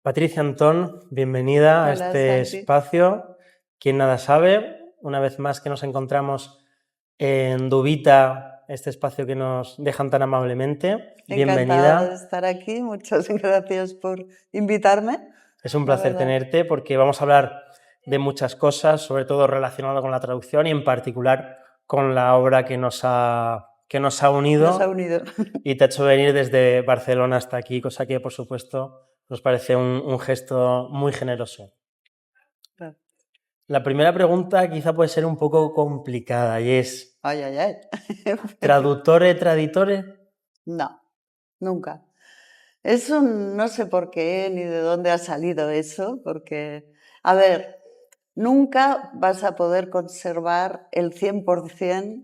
Patricia Antón, bienvenida a Hola, este Santi. espacio. Quien nada sabe, una vez más que nos encontramos en Dubita, este espacio que nos dejan tan amablemente. Encantada de Bienvenida. estar aquí. Muchas gracias por invitarme. Es un La placer verdad. tenerte porque vamos a hablar de muchas cosas, sobre todo relacionado con la traducción y en particular con la obra que nos ha unido. Nos ha unido. Y te ha hecho venir desde Barcelona hasta aquí, cosa que, por supuesto, nos parece un gesto muy generoso. Claro. La primera pregunta quizá puede ser un poco complicada y es, Ay, ay, ay. ¿traduttore, traditore? No, nunca. Eso no sé por qué ni de dónde ha salido eso, porque, a ver, nunca vas a poder conservar el 100%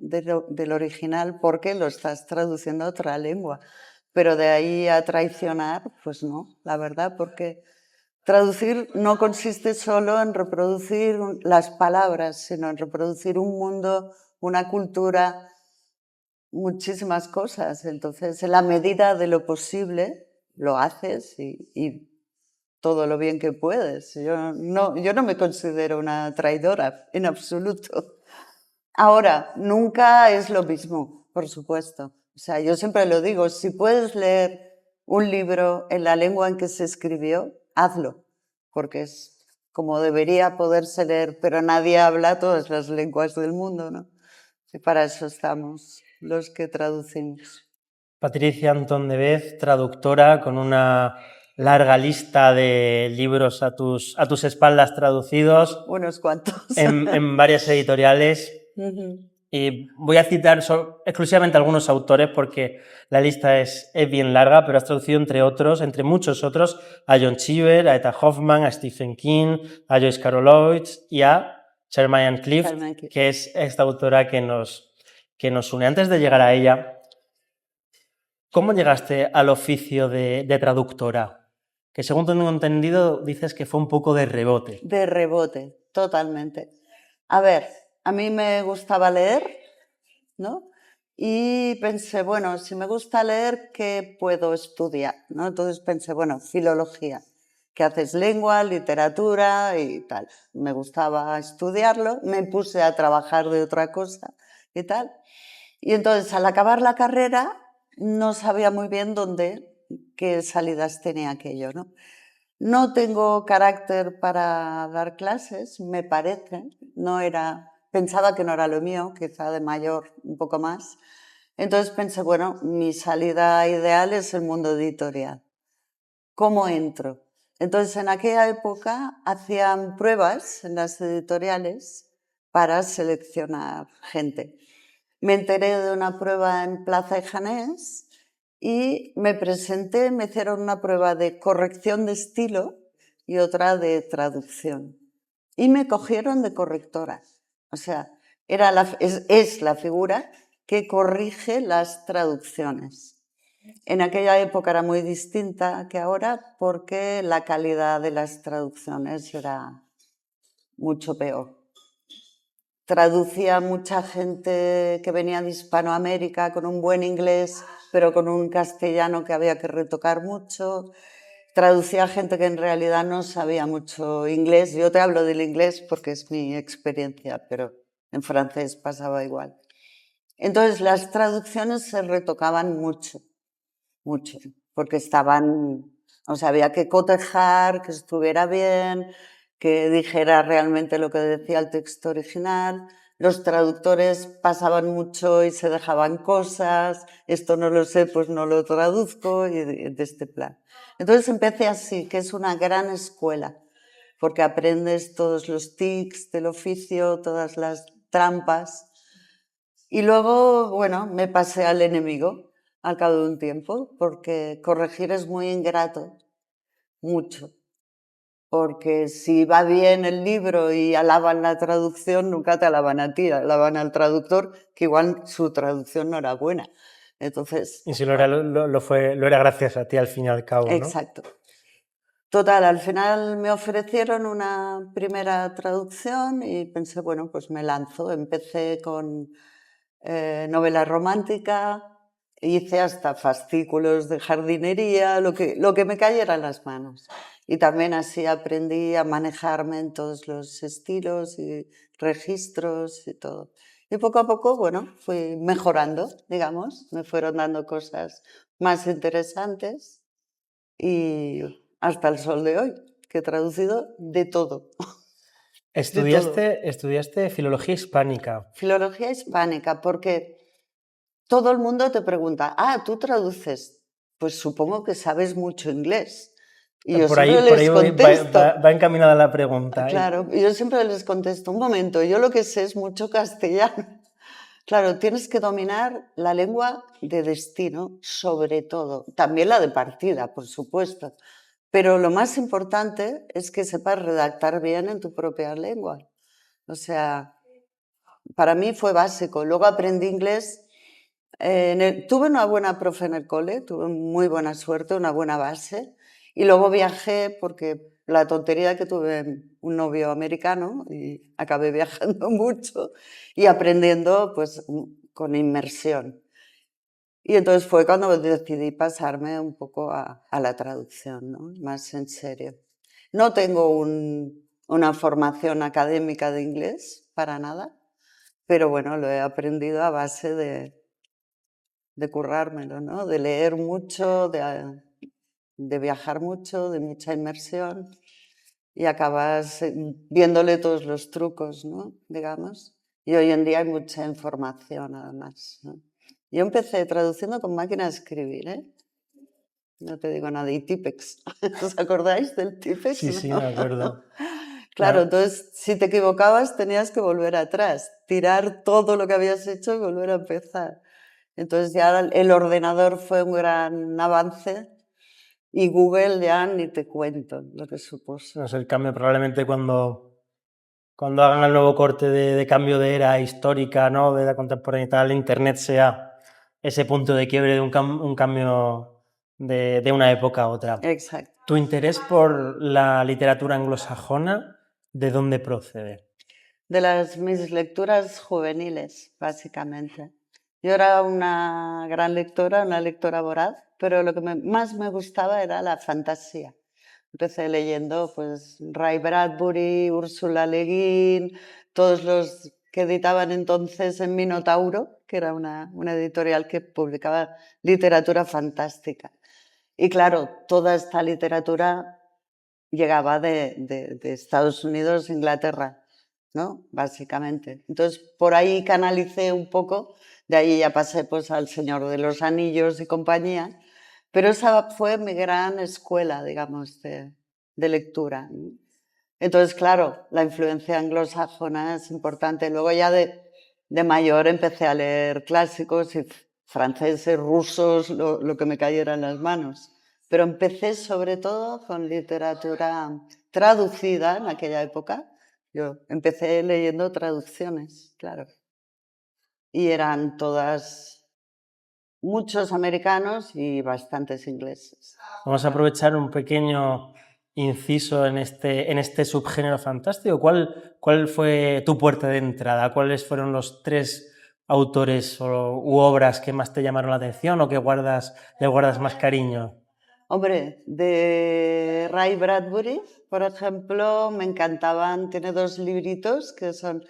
del original porque lo estás traduciendo a otra lengua. Pero de ahí a traicionar, pues no, la verdad, porque traducir no consiste solo en reproducir las palabras, sino en reproducir un mundo, una cultura, muchísimas cosas. Entonces, en la medida de lo posible, lo haces y todo lo bien que puedes. Yo no me considero una traidora, en absoluto. Ahora, nunca es lo mismo, por supuesto. O sea, yo siempre lo digo, si puedes leer un libro en la lengua en que se escribió, hazlo, porque es como debería poderse leer, pero nadie habla todas las lenguas del mundo, ¿no? Y para eso estamos los que traducimos. Patricia Antón de Bez, traductora con una larga lista de libros a tus espaldas traducidos Unos cuantos. en varias editoriales. Y voy a citar exclusivamente algunos autores porque la lista es bien larga, pero has traducido entre muchos otros, a John Cheever, a Etta Hoffman, a Stephen King, a Joyce Carol Oates y a Sherman Clift, que es esta autora que nos une. Antes de llegar a ella, ¿cómo llegaste al oficio de traductora? Que según tengo entendido dices que fue un poco de rebote. De rebote, totalmente. A ver, a mí me gustaba leer, ¿no? Y pensé, bueno, si me gusta leer, ¿qué puedo estudiar? ¿No? Entonces pensé, bueno, filología, que haces lengua, literatura y tal. Me gustaba estudiarlo, me puse a trabajar de otra cosa y tal. Y entonces, al acabar la carrera, no sabía muy bien qué salidas tenía aquello, ¿no? No tengo carácter para dar clases, me parece. Pensaba que no era lo mío, quizá de mayor un poco más. Entonces pensé, bueno, mi salida ideal es el mundo editorial. ¿Cómo entro? Entonces en aquella época hacían pruebas en las editoriales para seleccionar gente. Me enteré de una prueba en Plaza de Janés y me presenté, me hicieron una prueba de corrección de estilo y otra de traducción. Y me cogieron de correctora. O sea, es la figura que corrige las traducciones. En aquella época era muy distinta que ahora porque la calidad de las traducciones era mucho peor. Traducía mucha gente que venía de Hispanoamérica con un buen inglés, pero con un castellano que había que retocar mucho. Traducía gente que en realidad no sabía mucho inglés. Yo te hablo del inglés porque es mi experiencia, pero en francés pasaba igual. Entonces las traducciones se retocaban mucho, mucho, porque había que cotejar, que estuviera bien, que dijera realmente lo que decía el texto original. Los traductores pasaban mucho y se dejaban cosas, esto no lo sé, pues no lo traduzco, y de este plan. Entonces empecé así, que es una gran escuela, porque aprendes todos los tics del oficio, todas las trampas. Y luego, bueno, me pasé al enemigo al cabo de un tiempo, porque corregir es muy ingrato, mucho. Porque si va bien el libro y alaban la traducción, nunca te alaban a ti, alaban al traductor, que igual su traducción no era buena. Entonces, y si lo era gracias a ti al fin y al cabo, ¿no? Exacto. Total, al final me ofrecieron una primera traducción y pensé, bueno, pues me lanzo. Empecé con novela romántica, hice hasta fascículos de jardinería, lo que me cayera en las manos. Y también así aprendí a manejarme en todos los estilos y registros y todo. Y poco a poco, bueno, fui mejorando, digamos, me fueron dando cosas más interesantes y hasta el sol de hoy, que he traducido de todo. De todo. Estudiaste filología hispánica. Filología hispánica, porque todo el mundo te pregunta, ¿tú traduces? Pues supongo que sabes mucho inglés. Y yo Por ahí siempre les contesto. va encaminada la pregunta. Claro, y yo siempre les contesto, un momento, yo lo que sé es mucho castellano. Claro, tienes que dominar la lengua de destino, sobre todo. También la de partida, por supuesto. Pero lo más importante es que sepas redactar bien en tu propia lengua. O sea, para mí fue básico. Luego aprendí inglés. Tuve una buena profe en el cole, tuve muy buena suerte, una buena base. Y luego viajé porque la tontería que tuve un novio americano y acabé viajando mucho y aprendiendo pues con inmersión. Y entonces fue cuando decidí pasarme un poco a la traducción, ¿no? Más en serio. No tengo una formación académica de inglés, para nada, pero bueno, lo he aprendido a base de currármelo, ¿no? De leer mucho, de viajar mucho, de mucha inmersión y acabas viéndole todos los trucos, ¿no? Digamos. Y hoy en día hay mucha información, además, ¿no? Yo empecé traduciendo con máquina de escribir, ¿eh? No te digo nada, y Tipex. ¿Os acordáis del Tipex? Sí, sí, me acuerdo. Claro, entonces si te equivocabas tenías que volver atrás, tirar todo lo que habías hecho y volver a empezar. Entonces ya el ordenador fue un gran avance y Google ya ni te cuento lo que supuso. No sé, el cambio probablemente cuando hagan el nuevo corte de cambio de era histórica, ¿no? De la contemporaneidad, el Internet sea ese punto de quiebre de un cambio de una época a otra. Exacto. ¿Tu interés por la literatura anglosajona, de dónde procede? De mis lecturas juveniles, básicamente. Yo era una gran lectora, una lectora voraz, pero lo que más me gustaba era la fantasía. Empecé leyendo pues Ray Bradbury, Ursula Le Guin, todos los que editaban entonces en Minotauro, que era una editorial que publicaba literatura fantástica. Y claro, toda esta literatura llegaba de Estados Unidos, Inglaterra, ¿no? Básicamente. Entonces, por ahí canalicé un poco, de ahí ya pasé pues al Señor de los Anillos y compañía, pero esa fue mi gran escuela, digamos, de lectura. Entonces, claro, la influencia anglosajona es importante. Luego ya de mayor empecé a leer clásicos y franceses, rusos, lo que me cayera en las manos. Pero empecé sobre todo con literatura traducida en aquella época. Yo empecé leyendo traducciones, claro. Y eran todas, muchos americanos y bastantes ingleses. Vamos a aprovechar un pequeño inciso en este subgénero fantástico. ¿Cuál fue tu puerta de entrada? ¿Cuáles fueron los 3 autores u obras que más te llamaron la atención o que le guardas más cariño? Hombre, de Ray Bradbury, por ejemplo, me encantaban, tiene 2 libritos que son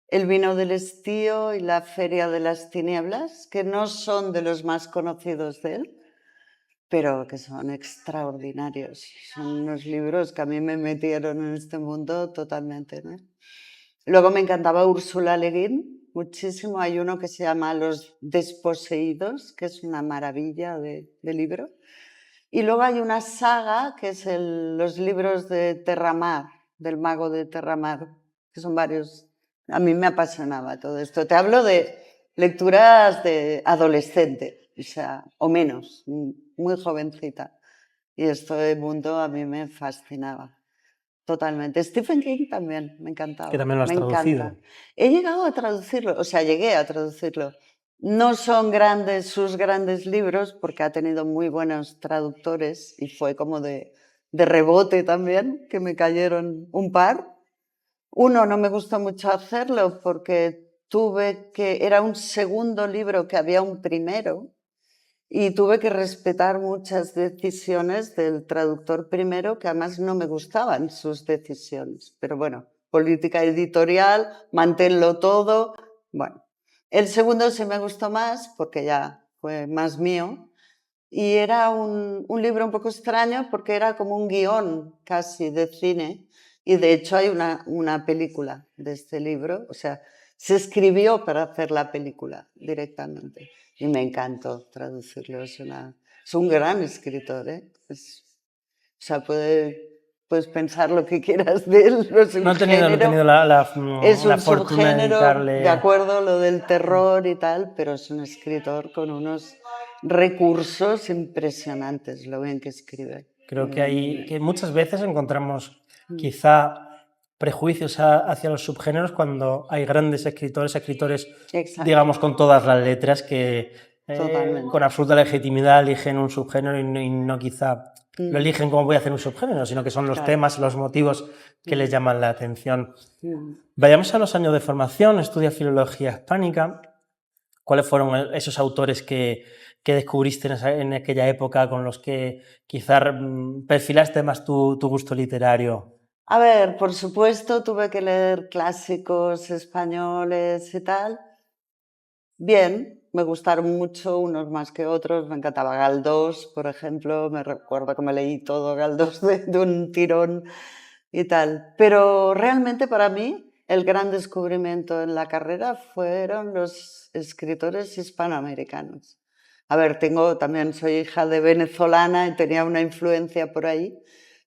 El vino del estío y La feria de las tinieblas, que no son de los más conocidos de él, pero que son extraordinarios. Son unos libros que a mí me metieron en este mundo totalmente, ¿no? Luego me encantaba Ursula Le Guin, muchísimo. Hay uno que se llama Los desposeídos, que es una maravilla de libro. Y luego hay una saga que es los libros de Terramar, del mago de Terramar, que son varios. A mí me apasionaba todo esto. Te hablo de lecturas de adolescente, o menos, muy jovencita. Y esto del mundo a mí me fascinaba. Totalmente. Stephen King también me encantaba. Que también lo has Me traducido. encanta. He llegado a traducirlo, llegué a traducirlo. No son sus grandes libros, porque ha tenido muy buenos traductores y fue como de rebote también, que me cayeron un par. Uno no me gustó mucho hacerlo porque era un segundo libro que había un primero Y tuve que respetar muchas decisiones del traductor primero, que además no me gustaban sus decisiones. Pero bueno, política editorial, manténlo todo. Bueno, el segundo sí me gustó más porque ya fue más mío. Y era un libro un poco extraño porque era como un guión casi de cine. Y de hecho hay una película de este libro. O sea, se escribió para hacer la película directamente. Y me encantó traducirlo. Es un gran escritor, ¿eh? O sea, puedes pensar lo que quieras de él. No es un No he tenido género, es la un fortuna de subgénero, de dedicarle... acuerdo, lo del terror y tal, pero es un escritor con unos recursos impresionantes, lo bien que escribe. Creo que muchas veces encontramos quizá prejuicios hacia los subgéneros cuando hay grandes escritores, Exacto. digamos, con todas las letras que Totalmente. con absoluta legitimidad eligen un subgénero y no quizá lo eligen como voy a hacer un subgénero, sino que son los Claro. temas, los motivos que les llaman la atención. Vayamos a los años de formación, estudia filología hispánica. ¿Cuáles fueron esos autores que descubriste en aquella época con los que quizá perfilaste más tu gusto literario? A ver, por supuesto, tuve que leer clásicos españoles y tal. Bien, me gustaron mucho, unos más que otros. Me encantaba Galdós, por ejemplo. Me recuerdo que me leí todo Galdós de un tirón y tal. Pero realmente para mí el gran descubrimiento en la carrera fueron los escritores hispanoamericanos. A ver, también soy hija de venezolana y tenía una influencia por ahí,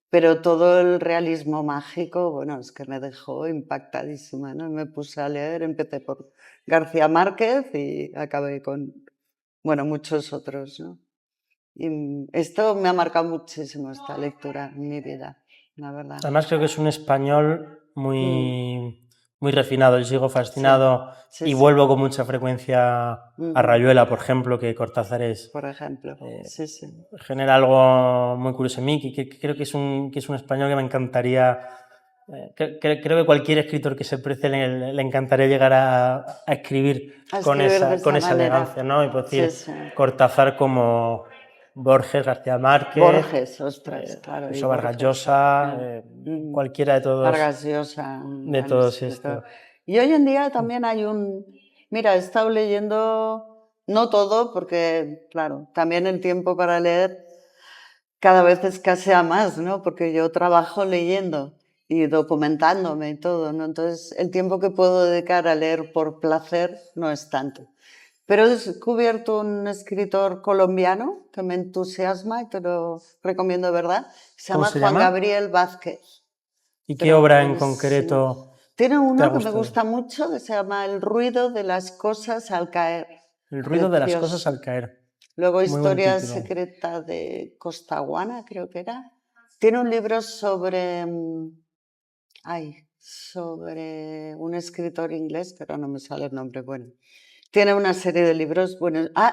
pero todo el realismo mágico, bueno, es que me dejó impactadísima, ¿no? Me puse a leer, empecé por García Márquez y acabé con, bueno, muchos otros, ¿no? Y esto me ha marcado muchísimo, esta lectura en mi vida, la verdad. Además creo que es un español muy refinado. Yo sigo fascinado y vuelvo con mucha frecuencia a Rayuela, por ejemplo, que Cortázar es... Por ejemplo, genera algo muy curioso en mí, que creo que es un español que me encantaría... creo que cualquier escritor que se precie le encantaría llegar a escribir con esa elegancia, ¿no? Y por decir, Cortázar como Borges, García Márquez, Borges, ostras, claro. Eso, Vargas Llosa, cualquiera de todos. Vargas Llosa, de todos estos. Y hoy en día también hay Mira, he estado leyendo, no todo, porque, claro, también el tiempo para leer cada vez escasea más, ¿no? Porque yo trabajo leyendo y documentándome y todo, ¿no? Entonces, el tiempo que puedo dedicar a leer por placer no es tanto. Pero he descubierto un escritor colombiano que me entusiasma y te lo recomiendo de verdad. Se llama Juan Gabriel Vázquez. ¿Y qué obra en concreto? Tiene uno que me gusta mucho que se llama El ruido de las cosas al caer. El ruido de las cosas al caer. Luego Historia secreta de Costaguana, creo que era. Tiene un libro sobre un escritor inglés, pero no me sale el nombre. Bueno, tiene una serie de libros,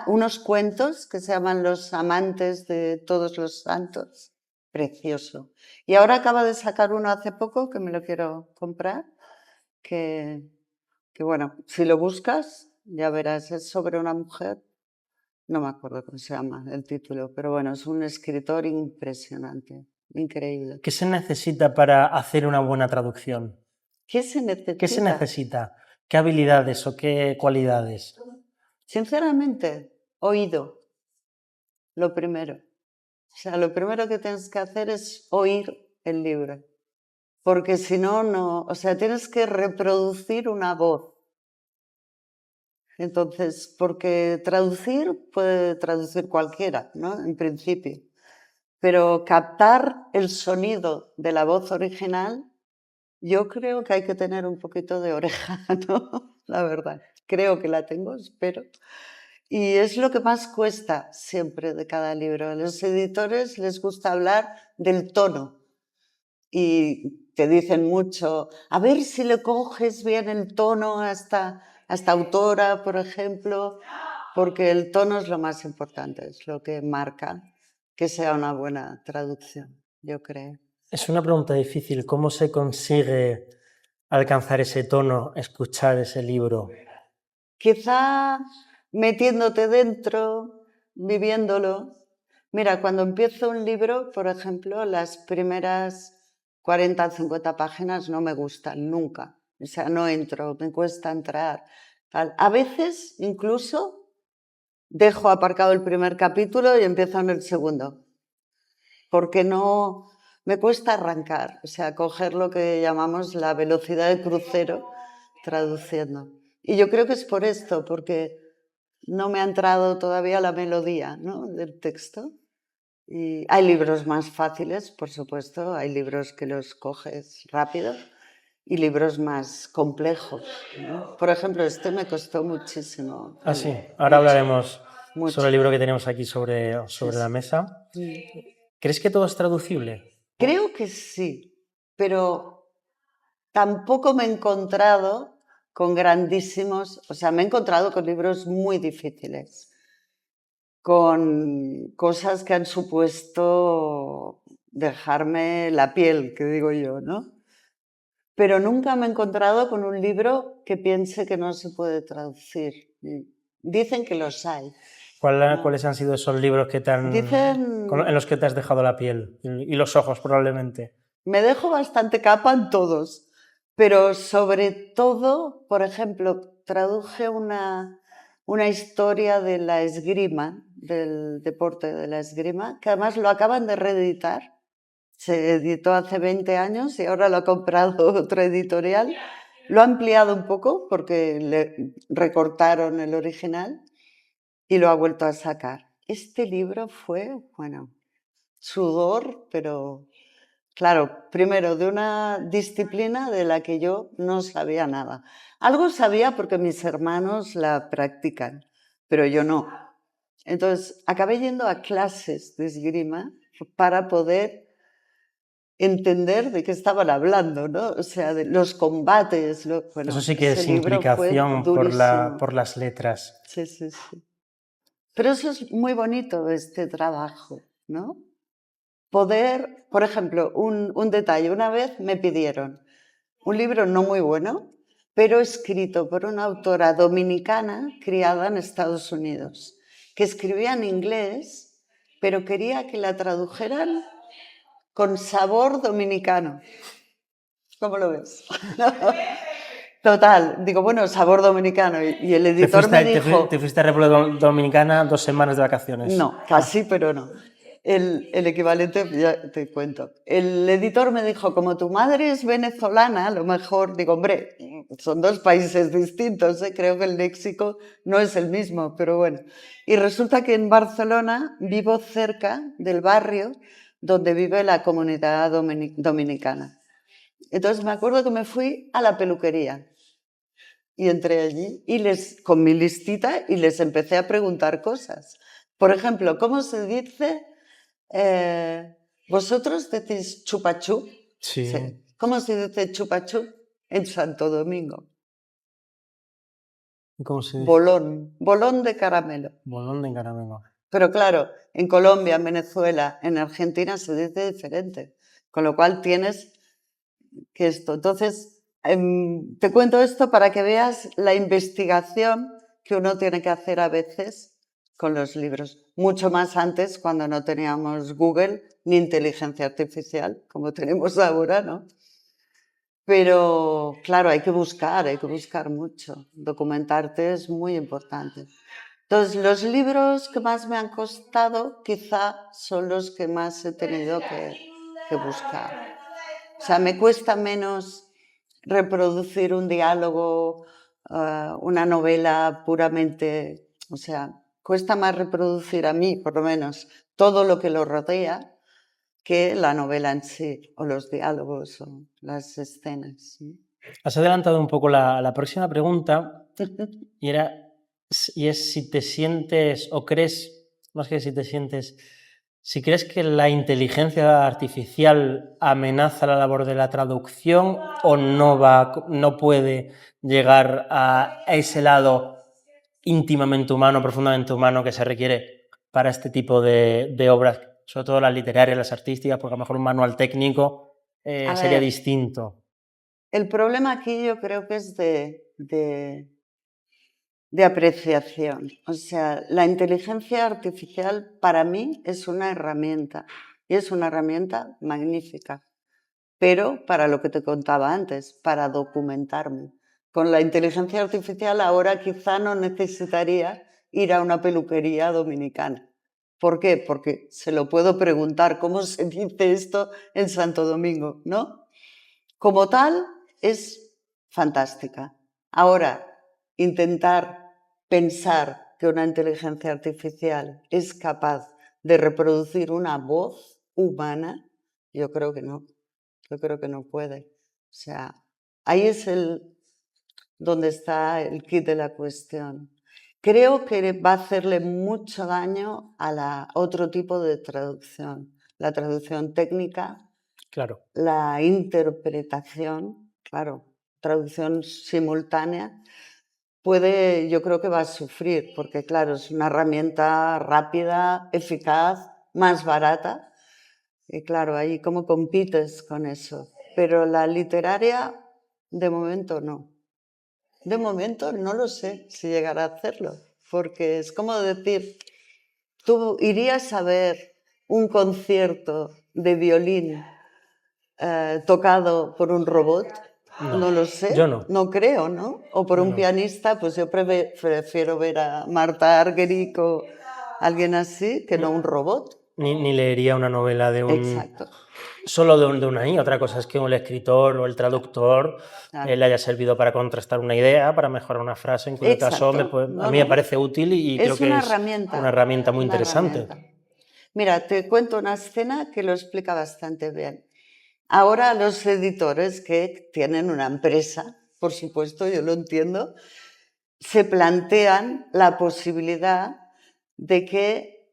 unos cuentos que se llaman Los amantes de todos los santos. Precioso. Y ahora acaba de sacar uno hace poco que me lo quiero comprar, que bueno, si lo buscas ya verás, es sobre una mujer. No me acuerdo cómo se llama el título, pero bueno, es un escritor impresionante, increíble. ¿Qué se necesita para hacer una buena traducción? ¿Qué se necesita? ¿Qué se necesita? ¿Qué habilidades o qué cualidades? Sinceramente, oído, lo primero. O sea, lo primero que tienes que hacer es oír el libro, porque si no, o sea, tienes que reproducir una voz. Entonces, porque traducir puede traducir cualquiera, ¿no? En principio. Pero captar el sonido de la voz original, yo creo que hay que tener un poquito de oreja, ¿no? La verdad. Creo que la tengo, espero. Y es lo que más cuesta siempre de cada libro. A los editores les gusta hablar del tono y te dicen mucho, a ver si le coges bien el tono a esta autora, por ejemplo, porque el tono es lo más importante, es lo que marca que sea una buena traducción, yo creo. Es una pregunta difícil. ¿Cómo se consigue alcanzar ese tono, escuchar ese libro? Quizá metiéndote dentro, viviéndolo. Mira, cuando empiezo un libro, por ejemplo, las primeras 40 o 50 páginas no me gustan nunca. O sea, no entro, me cuesta entrar. Tal. A veces, incluso, dejo aparcado el primer capítulo y empiezo en el segundo. Porque no me cuesta arrancar, o sea, coger lo que llamamos la velocidad de crucero traduciendo. Y yo creo que es por esto, porque no me ha entrado todavía la melodía, ¿no?, del texto. Y hay libros más fáciles, por supuesto, hay libros que los coges rápido y libros más complejos, ¿no? Por ejemplo, este me costó muchísimo. Ah, sí. Ahora hablaremos mucho. sobre el libro que tenemos aquí sobre la mesa. ¿Crees que todo es traducible? Creo que sí, pero tampoco me he encontrado con grandísimos, o sea, me he encontrado con libros muy difíciles, con cosas que han supuesto dejarme la piel, que digo yo, ¿no? Pero nunca me he encontrado con un libro que piense que no se puede traducir. Dicen que los hay. ¿Cuáles han sido esos libros que en los que te has dejado la piel y los ojos, probablemente? Me dejo bastante capa en todos, pero sobre todo, por ejemplo, traduje una historia de la esgrima, del deporte de la esgrima, que además lo acaban de reeditar. Se editó hace 20 años y ahora lo ha comprado otra editorial. Lo ha ampliado un poco porque le recortaron el original y lo ha vuelto a sacar. Este libro fue, bueno, sudor, pero claro, primero de una disciplina de la que yo no sabía nada. Algo sabía porque mis hermanos la practican, pero yo no. Entonces, acabé yendo a clases de esgrima para poder entender de qué estaban hablando, ¿no? O sea, de los combates. Bueno, eso sí que es implicación por las letras. Sí, sí, sí. Pero eso es muy bonito, este trabajo, ¿no? Poder, por ejemplo, un detalle. Una vez me pidieron un libro no muy bueno, pero escrito por una autora dominicana criada en Estados Unidos, que escribía en inglés, pero quería que la tradujeran con sabor dominicano. ¿Cómo lo ves? Total, digo, bueno, sabor dominicano. Y el editor me dijo... ¿Te fuiste a República Dominicana 2 semanas de vacaciones? No, casi, pero no. El equivalente, ya te cuento. El editor me dijo, como tu madre es venezolana, a lo mejor, digo, hombre, son dos países distintos, ¿eh? Creo que el léxico no es el mismo, pero bueno. Y resulta que en Barcelona vivo cerca del barrio donde vive la comunidad dominicana. Entonces me acuerdo que me fui a la peluquería y entré allí con mi listita y les empecé a preguntar cosas. Por ejemplo, ¿cómo se dice? ¿Vosotros decís chupachú? Sí. ¿Cómo se dice chupachú en Santo Domingo? ¿Cómo se dice? Bolón de caramelo. Bolón de caramelo. Pero claro, en Colombia, en Venezuela, en Argentina se dice diferente, con lo cual tienes que esto. Entonces, te cuento esto para que veas la investigación que uno tiene que hacer a veces con los libros. Mucho más antes, cuando no teníamos Google ni inteligencia artificial, como tenemos ahora, ¿no? Pero, claro, hay que buscar mucho. Documentarte es muy importante. Entonces, los libros que más me han costado quizá son los que más he tenido que buscar. O sea, me cuesta menos reproducir un diálogo, una novela puramente, o sea, cuesta más reproducir a mí, por lo menos, todo lo que lo rodea que la novela en sí, o los diálogos, o las escenas. Has adelantado un poco la próxima pregunta, y es si te sientes, o crees, más que si te sientes, si crees que la inteligencia artificial amenaza la labor de la traducción o no puede llegar a ese lado íntimamente humano, profundamente humano que se requiere para este tipo de obras, sobre todo las literarias, las artísticas, porque a lo mejor un manual técnico sería distinto. El problema aquí yo creo que es de de apreciación. O sea, la inteligencia artificial para mí es una herramienta y es una herramienta magnífica, pero para lo que te contaba antes, para documentarme. Con la inteligencia artificial ahora quizá no necesitaría ir a una peluquería dominicana. ¿Por qué? Porque se lo puedo preguntar cómo se dice esto en Santo Domingo, ¿no? Como tal, es fantástica. Ahora, intentar pensar que una inteligencia artificial es capaz de reproducir una voz humana, yo creo que no. Yo creo que no puede. O sea, ahí es donde está el quid de la cuestión. Creo que va a hacerle mucho daño a otro tipo de traducción. La traducción técnica, Claro. la interpretación, claro, traducción simultánea, yo creo que va a sufrir, porque claro, es una herramienta rápida, eficaz, más barata, y claro, ahí cómo compites con eso. Pero la literaria, de momento no. De momento no lo sé si llegará a hacerlo, porque es como decir, tú irías a ver un concierto de violín tocado por un robot, no lo sé, yo no. no creo, ¿no? O por un pianista, pues yo prefiero ver a Marta Argerich o alguien así que no un robot. Ni leería una novela de un... Exacto. Solo de una IA. Otra cosa es que el escritor o el traductor le haya servido para contrastar una idea, para mejorar una frase, en cuyo caso a mí me parece útil y creo que es una herramienta muy interesante. Mira, te cuento una escena que lo explica bastante bien. Ahora los editores que tienen una empresa, por supuesto, yo lo entiendo, se plantean la posibilidad de que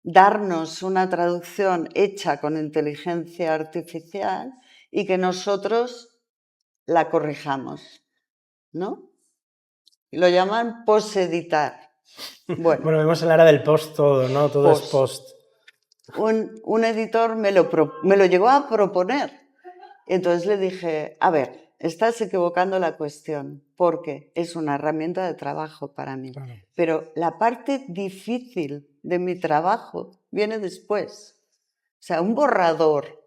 darnos una traducción hecha con inteligencia artificial y que nosotros la corrijamos, ¿no? Lo llaman poseditar. Bueno, vemos en la era del post todo, ¿no? Todo es post. Un editor me lo llegó a proponer. Entonces le dije, a ver, estás equivocando la cuestión, porque es una herramienta de trabajo para mí. Claro. Pero la parte difícil de mi trabajo viene después. O sea, un borrador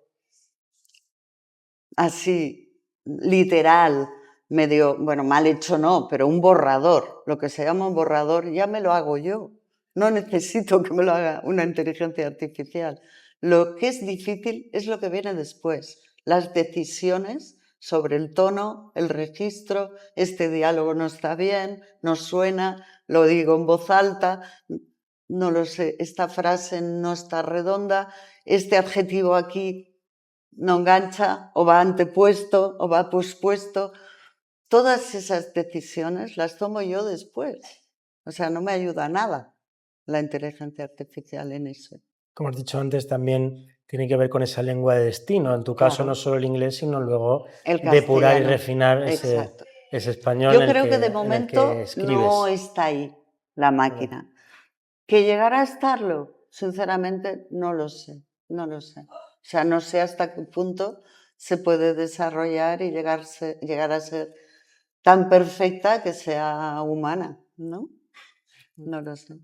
así, literal, medio, bueno, mal hecho no, pero un borrador, lo que se llama un borrador, ya me lo hago yo. No necesito que me lo haga una inteligencia artificial. Lo que es difícil es lo que viene después. Las decisiones sobre el tono, el registro, este diálogo no está bien, no suena, lo digo en voz alta, no lo sé, esta frase no está redonda, este adjetivo aquí no engancha, o va antepuesto, o va pospuesto. Todas esas decisiones las tomo yo después. O sea, no me ayuda nada la inteligencia artificial en eso. Como has dicho antes, también tiene que ver con esa lengua de destino. En tu caso, no solo el inglés, sino luego depurar y refinar ese español. Yo creo que de momento no está ahí la máquina. ¿Que llegará a estarlo? Sinceramente, no lo sé. No lo sé. O sea, no sé hasta qué punto se puede desarrollar y llegar a ser tan perfecta que sea humana, ¿no? No lo sé.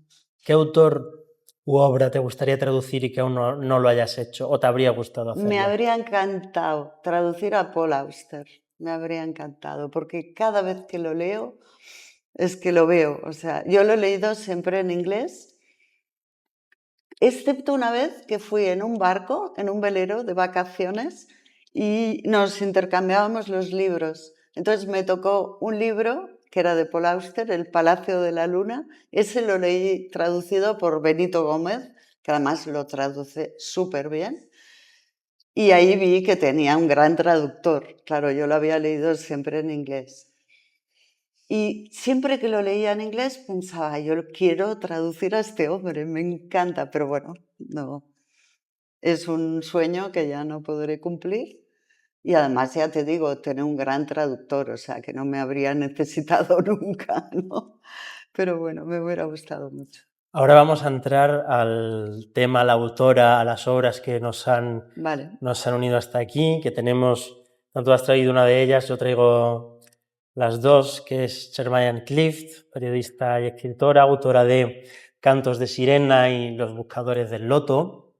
¿Qué autor u obra te gustaría traducir y que aún no lo hayas hecho o te habría gustado hacerlo? Me habría encantado traducir a Paul Auster, me habría encantado, porque cada vez que lo leo es que lo veo. O sea, yo lo he leído siempre en inglés, excepto una vez que fui en un barco, en un velero de vacaciones y nos intercambiábamos los libros. Entonces me tocó un libro que era de Paul Auster, El Palacio de la Luna. Ese lo leí traducido por Benito Gómez, que además lo traduce súper bien. Y ahí vi que tenía un gran traductor. Claro, yo lo había leído siempre en inglés. Y siempre que lo leía en inglés pensaba, yo quiero traducir a este hombre, me encanta, pero bueno, no. Es un sueño que ya no podré cumplir. Y además, ya te digo, tener un gran traductor, o sea, que no me habría necesitado nunca, ¿no? Pero bueno, me hubiera gustado mucho. Ahora vamos a entrar al tema, a la autora, a las obras que nos han unido hasta aquí, que tenemos, tanto has traído una de ellas, yo traigo las dos, que es Chermayan Clift, periodista y escritora, autora de Cantos de Sirena y Los Buscadores del Loto,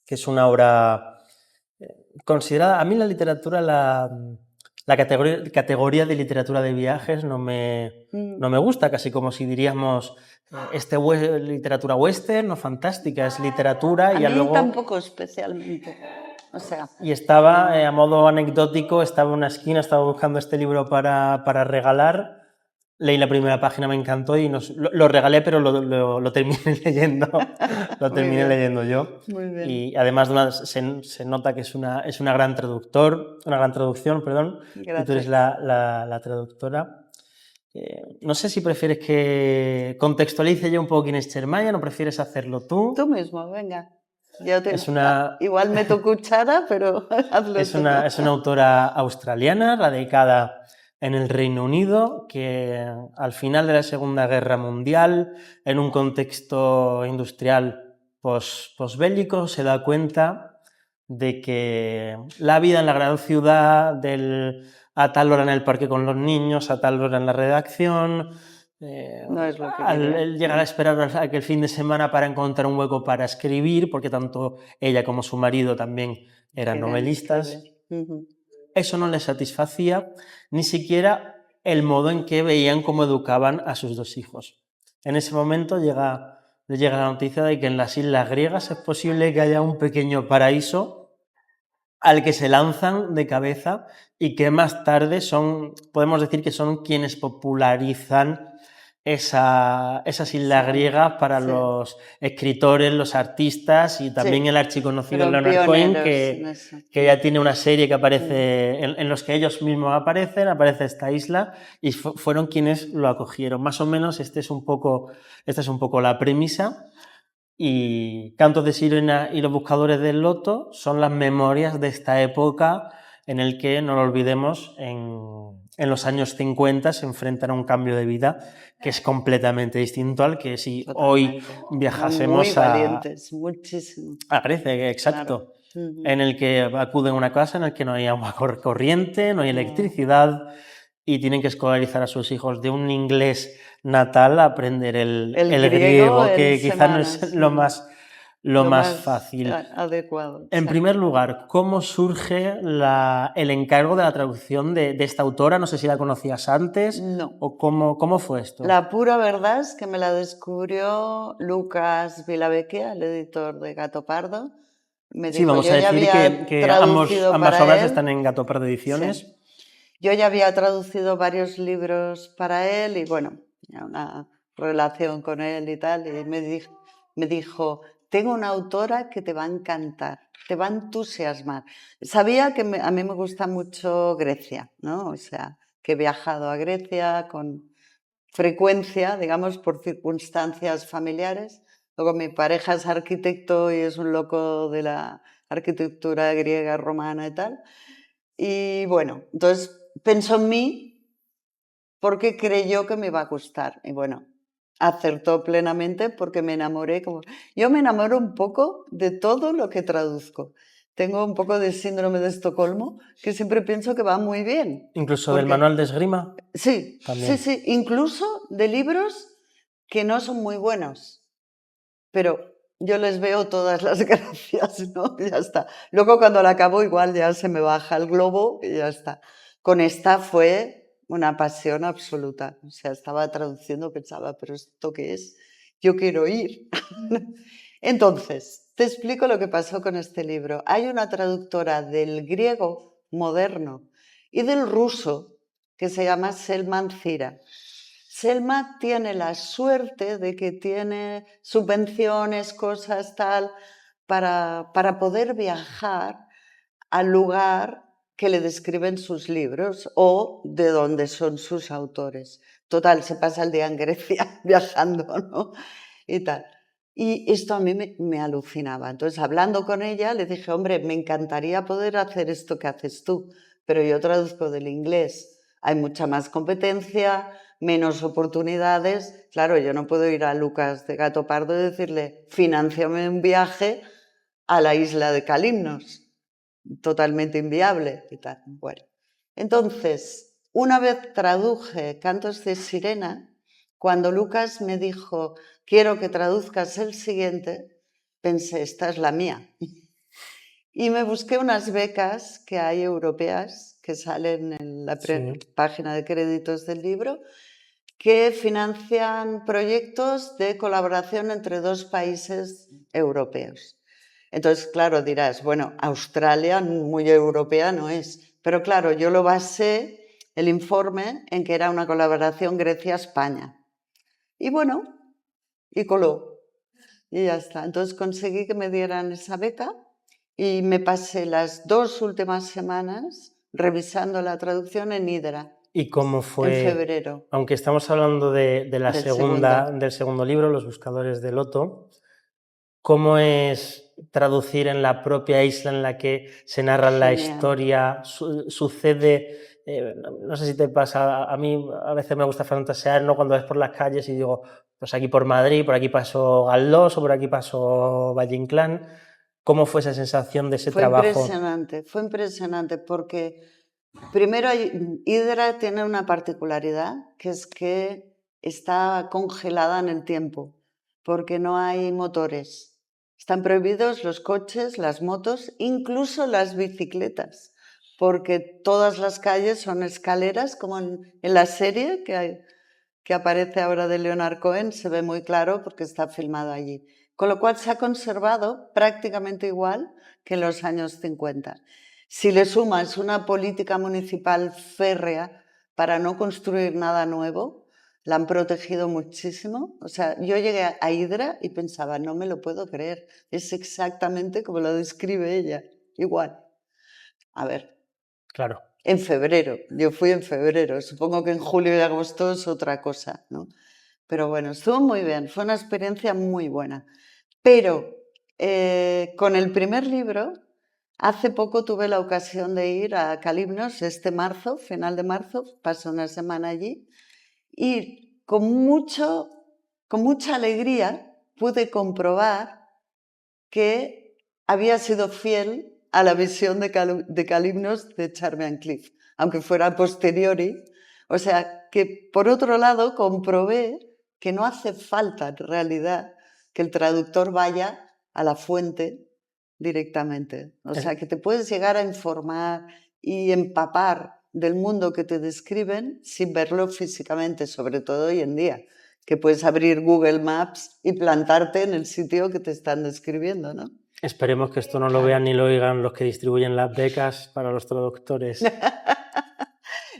que es una obra considerada, a mí la literatura, la categoría de literatura de viajes no me gusta, casi como si diríamos literatura western o fantástica, es literatura y a mí luego... tampoco especialmente, o sea... Y estaba, a modo anecdótico, estaba en una esquina, estaba buscando este libro para regalar, leí la primera página, me encantó y lo regalé, pero lo terminé leyendo, yo. Muy bien. Y además se nota que es una gran traducción, perdón, y tú eres la traductora. No sé si prefieres que contextualice yo un poco quién es Chermayan o prefieres hacerlo tú. Tú mismo, venga. Igual meto cuchara, pero hazlo es una autora australiana radicada en el Reino Unido que al final de la Segunda Guerra Mundial, en un contexto industrial posbélico, se da cuenta de que la vida en la gran ciudad, a tal hora en el parque con los niños, a tal hora en la redacción, no es lo que llegar a esperar a que el fin de semana para encontrar un hueco para escribir, porque tanto ella como su marido también eran novelistas. Eso no les satisfacía, ni siquiera el modo en que veían cómo educaban a sus dos hijos. En ese momento les llega la noticia de que en las islas griegas es posible que haya un pequeño paraíso al que se lanzan de cabeza y que más tarde podemos decir que son quienes popularizan esas islas griegas para los escritores, los artistas y también el archiconocido Leonard Cohen, que ya tiene una serie que aparece en los que ellos mismos aparece esta isla y fueron quienes lo acogieron. Más o menos esta es un poco la premisa. Y Cantos de Sirena y Los Buscadores del Loto son las memorias de esta época en el que, no lo olvidemos, en los años 50 se enfrentan a un cambio de vida que es completamente distinto al que si hoy viajásemos muy valientes, muchísimo. Parece, exacto. Claro. En el que acuden a una casa en el que no hay agua corriente, no hay electricidad y tienen que escolarizar a sus hijos de un inglés natal a aprender el griego, que quizás no es lo más fácil. Adecuado. En primer lugar, ¿cómo surge el encargo de la traducción de esta autora? No sé si la conocías antes. No. ¿O cómo fue esto? La pura verdad es que me la descubrió Lucas Vilavecchia, el editor de Gato Pardo. Sí, vamos a decir que ambas obras están en Gato Pardo Ediciones. Sí. Yo ya había traducido varios libros para él y bueno, una relación con él y tal, y me dijo, tengo una autora que te va a encantar, te va a entusiasmar. Sabía que a mí me gusta mucho Grecia, ¿no? O sea, que he viajado a Grecia con frecuencia, digamos, por circunstancias familiares. Luego mi pareja es arquitecto y es un loco de la arquitectura griega, romana y tal. Y bueno, entonces pensó en mí porque creyó que me iba a gustar. Y bueno, acertó plenamente porque me enamoré. Yo me enamoro un poco de todo lo que traduzco. Tengo un poco de síndrome de Estocolmo, que siempre pienso que va muy bien. ¿Incluso del manual de esgrima? Sí, también. Sí, incluso de libros que no son muy buenos. Pero yo les veo todas las gracias, ¿no? Ya está. Luego cuando la acabo igual ya se me baja el globo y ya está. Con esta fue una pasión absoluta. O sea, estaba traduciendo, pensaba, ¿pero esto qué es? Yo quiero ir. Entonces, te explico lo que pasó con este libro. Hay una traductora del griego moderno y del ruso que se llama Selman Zira. Selma tiene la suerte de que tiene subvenciones, cosas tal, para poder viajar al lugar que le describen sus libros o de donde son sus autores. Total, se pasa el día en Grecia viajando, ¿no? Y tal. Y esto a mí me alucinaba. Entonces, hablando con ella, le dije, hombre, me encantaría poder hacer esto que haces tú, pero yo traduzco del inglés. Hay mucha más competencia, menos oportunidades. Claro, yo no puedo ir a Lucas de Gato Pardo y decirle, financiame un viaje a la isla de Calimnos. Totalmente inviable y tal. Bueno, entonces una vez traduje Cantos de Sirena, cuando Lucas me dijo, quiero que traduzcas el siguiente, pensé, esta es la mía. Y me busqué unas becas que hay europeas, que salen en la página de créditos del libro, que financian proyectos de colaboración entre 2 países europeos. Entonces, claro, dirás, bueno, Australia muy europea no es, pero claro, yo lo basé, el informe, en que era una colaboración Grecia-España. Y bueno, y coló, y ya está. Entonces conseguí que me dieran esa beca y me pasé las 2 últimas semanas revisando la traducción en Hidra. ¿Y cómo fue? En febrero. Aunque estamos hablando del segundo libro, Los buscadores de Loto, ¿cómo es traducir en la propia isla en la que se narra la historia? Sucede, no sé si te pasa, a mí a veces me gusta fantasear, ¿no? Cuando ves por las calles y digo, pues aquí por Madrid, por aquí pasó Galdós o por aquí pasó Valle Inclán. ¿Cómo fue esa sensación de ese trabajo? Fue impresionante porque primero Hidra tiene una particularidad, que es que está congelada en el tiempo, porque no hay motores. Están prohibidos los coches, las motos, incluso las bicicletas, porque todas las calles son escaleras, como en la serie que aparece ahora de Leonard Cohen, se ve muy claro porque está filmado allí. Con lo cual se ha conservado prácticamente igual que en los años 50. Si le sumas una política municipal férrea para no construir nada nuevo, la han protegido muchísimo. O sea, yo llegué a Hidra y pensaba, no me lo puedo creer, es exactamente como lo describe ella, igual. A ver. Claro. En febrero, yo fui en febrero, supongo que en julio y agosto es otra cosa, ¿no? Pero bueno, estuvo muy bien, fue una experiencia muy buena. Pero con el primer libro, hace poco tuve la ocasión de ir a Calymnos este marzo, final de marzo, pasé una semana allí y con mucha alegría pude comprobar que había sido fiel a la visión de Calymnos de Charmian Cliff, aunque fuera a posteriori. O sea, que por otro lado comprobé que no hace falta en realidad que el traductor vaya a la fuente directamente. O sea, que te puedes llegar a informar y empapar del mundo que te describen sin verlo físicamente, sobre todo hoy en día, que puedes abrir Google Maps y plantarte en el sitio que te están describiendo, ¿no? Esperemos que esto no lo vean ni lo oigan los que distribuyen las becas para los traductores.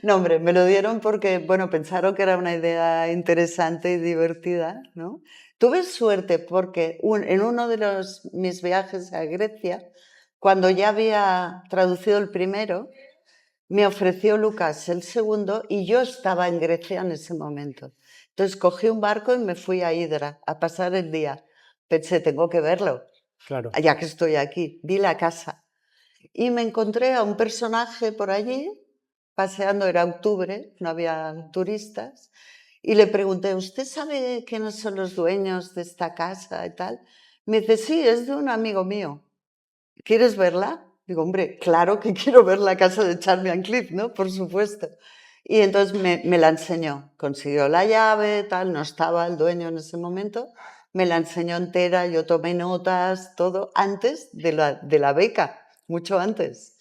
No, hombre, me lo dieron porque, bueno, pensaron que era una idea interesante y divertida, ¿no? Tuve suerte porque en uno de mis viajes a Grecia, cuando ya había traducido el primero, me ofreció Lucas el segundo y yo estaba en Grecia en ese momento. Entonces cogí un barco y me fui a Hidra a pasar el día. Pensé, tengo que verlo. Claro. Ya que estoy aquí, vi la casa y me encontré a un personaje por allí, paseando, era octubre, no había turistas, y le pregunté, ¿usted sabe quiénes son los dueños de esta casa y tal? Me dice, sí, es de un amigo mío. ¿Quieres verla? Digo, hombre, claro que quiero ver la casa de Charmian Cliff, ¿no? Por supuesto. Y entonces me la enseñó, consiguió la llave, tal, no estaba el dueño en ese momento, me la enseñó entera, yo tomé notas, todo, antes de la beca, mucho antes.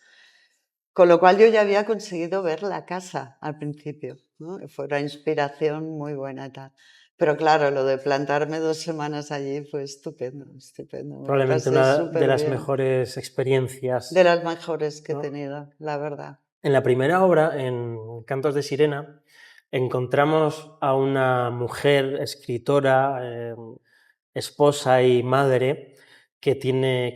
Con lo cual yo ya había conseguido ver la casa al principio, ¿no? Fue una inspiración muy buena y tal. Pero claro, lo de plantarme 2 semanas allí fue estupendo, estupendo. Probablemente una de las mejores experiencias. De las mejores que he tenido, la verdad. En la primera obra, en Cantos de Sirena, encontramos a una mujer escritora, esposa y madre que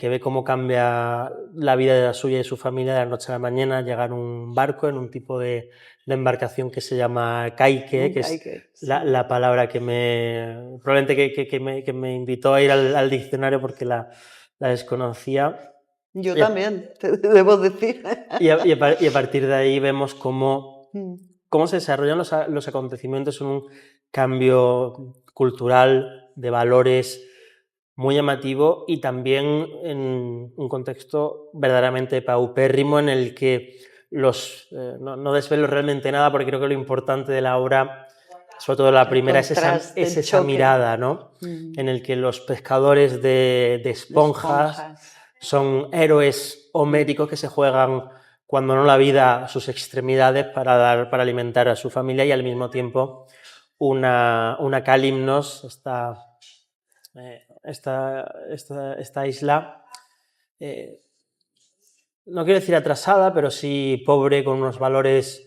ve cómo cambia la vida de la suya y de su familia de la noche a la mañana, llegar en un barco, en un tipo de embarcación que se llama caique, que es la palabra que probablemente que me invitó a ir al diccionario porque la desconocía. Yo también, te debo decir. Y a partir de ahí vemos cómo se desarrollan los acontecimientos en un cambio cultural, de valores muy llamativo y también en un contexto verdaderamente paupérrimo en el que no desvelo realmente nada porque creo que lo importante de la obra, sobre todo la primera, es esa mirada, ¿no? En el que los pescadores de esponjas son héroes homéricos que se juegan, cuando no la vida, sus extremidades para alimentar a su familia, y al mismo tiempo una Kalymnos, esta isla, no quiero decir atrasada, pero sí pobre, con unos valores